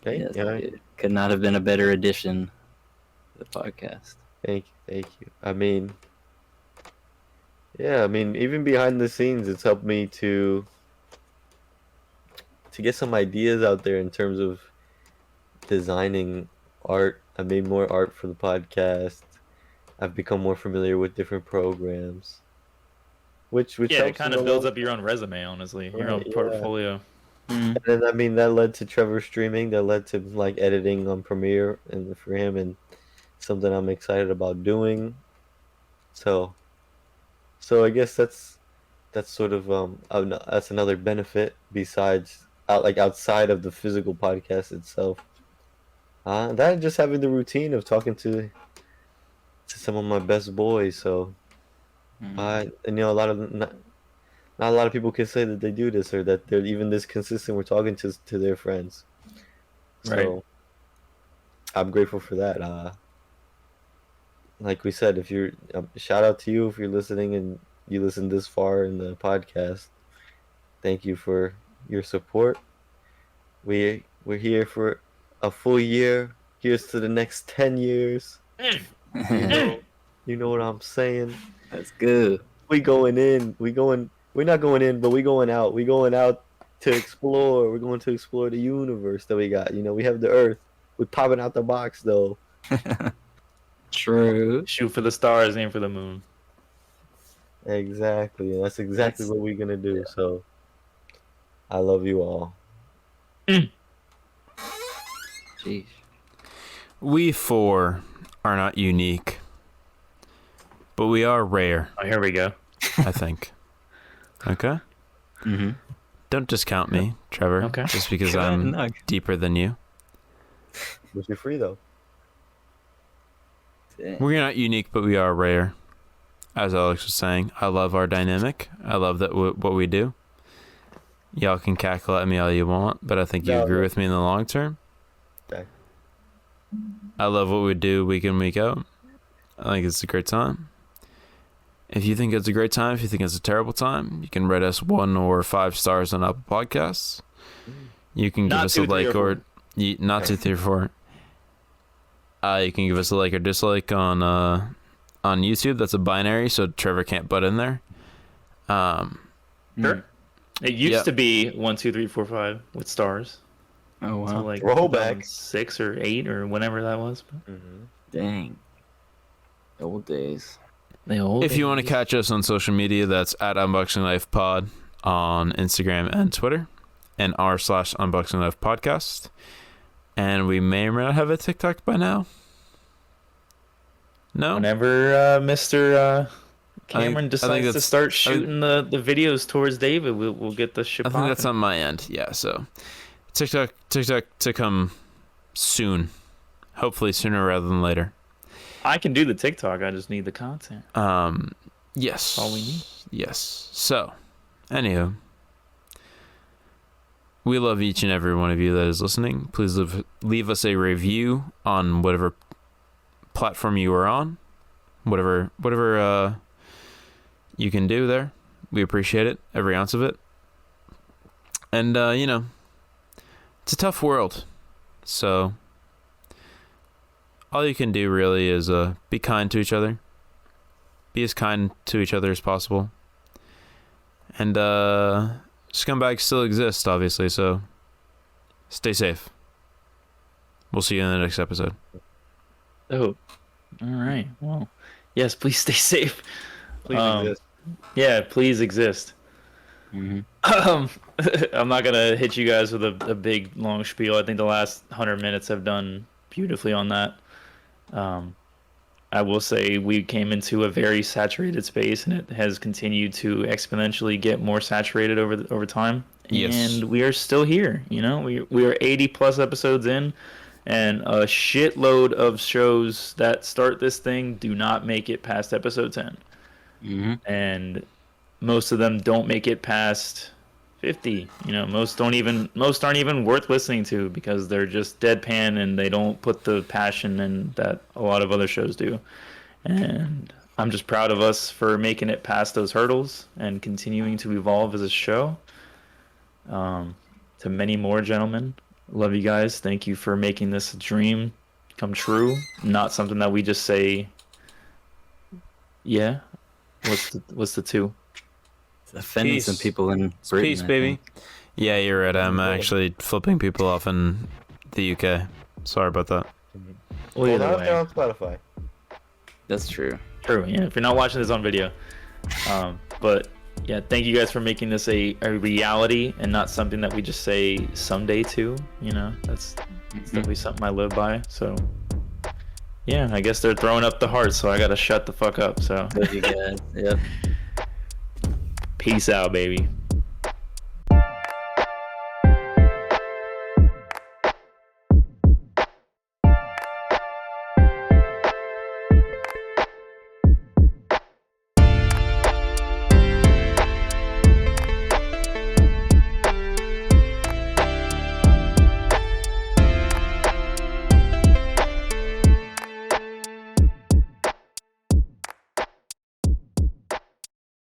Okay. Yes, Yeah. it could not have been a better addition to the podcast. Thank you. I mean, even behind the scenes, it's helped me to get some ideas out there in terms of designing art. I made more art for the podcast. I've become more familiar with different programs, which Yeah, it helps kind me of a builds lot. up your own resume, honestly, your own Right, yeah. portfolio. And then that led to Trevor streaming. That led to like editing on Premiere and for him, and something I'm excited about doing. So I guess that's sort of that's another benefit besides outside of the physical podcast itself. That just having the routine of talking to some of my best boys. So and a lot of not a lot of people can say that they do this or that they're even this consistent. We're talking to their friends. So Right. I'm grateful for that. Like we said, if you're shout out to you if you're listening and you listen this far in the podcast. Thank you for your support. We're here for a full year. Here's to the next 10 years. You know what I'm saying? That's good. We're not going in, but we going out. We going out to explore. We're going to explore the universe that we got. We have the Earth. We're popping out the box though. True. Shoot for the stars, aim for the moon. Exactly. And that's exactly what we're gonna do. So I love you all. Jeez. We four are not unique, but we are rare, Oh, here we go. I think. Okay? Mm-hmm. Don't discount me, Trevor, Okay. just because Go ahead, I'm Nug. deeper than you. But you're free though. We're not unique, but we are rare. As Alex was saying, I love our dynamic. I love that what we do. Y'all can cackle at me all you want, but I think you agree with me in the long term. Okay. I love what we do week in, week out. I think it's a great time. If you think it's a great time, if you think it's a terrible time, you can rate us 1 or 5 stars on Apple Podcasts. You can give Not us 2, a 3, like or not 2, 3, or 4. You can give us a like or dislike on YouTube. That's a binary, so Trevor can't butt in there. Sure. It used Yeah. to be 1, 2, 3, 4, 5 with stars. Oh, So wow. like Rollback. 6 or 8 or whenever that was. But Dang. Old days. The old If you want to days. catch us on social media, that's at Unboxing Life Pod on Instagram and Twitter, and r/Unboxing Life Podcast. And we may or may not have a TikTok by now. No? Whenever Mr. Cameron I think decides to that's- start shooting the videos towards David, we'll get the shit I think that's popping. on my end. Yeah, so TikTok to come soon. Hopefully sooner rather than later. I can do the TikTok. I just need the content. Yes. That's all we need. Yes. So, anywho, we love each and every one of you that is listening. Please leave us a review on whatever platform you are on, whatever you can do there. We appreciate it, every ounce of it. And it's a tough world, so all you can do really is be kind to each other. Be as kind to each other as possible. And scumbags still exist, obviously, so stay safe. We'll see you in the next episode. Oh, all right. Well, yes, please stay safe. Please exist. Yeah, please exist. Mhm. I'm not gonna hit you guys with a big long spiel. I think the last 100 minutes have done beautifully on that. I will say we came into a very saturated space, and it has continued to exponentially get more saturated over time. Yes. And we are still here. We are 80 plus episodes in, and a shitload of shows that start this thing do not make it past episode 10. Mhm. And most of them don't make it past 50. Most aren't even worth listening to because they're just deadpan and they don't put the passion in that a lot of other shows do. And I'm just proud of us for making it past those hurdles and continuing to evolve as a show. To many more, gentlemen, love you guys. Thank you for making this a dream come true, not something that we just say. Yeah. What's the two? It's offending Peace. some people in Britain. Peace, I baby. think. Yeah, you're right. I'm actually flipping people off in the UK. Sorry about that. Well, Well, either now if way. they're on Spotify. That's true. True. Yeah. If you're not watching this on video, but yeah, thank you guys for making this a reality and not something that we just say someday to. That's definitely something I live by. So yeah, I guess they're throwing up the hearts, so I gotta shut the fuck up. So Love you guys. Yep. peace out, baby.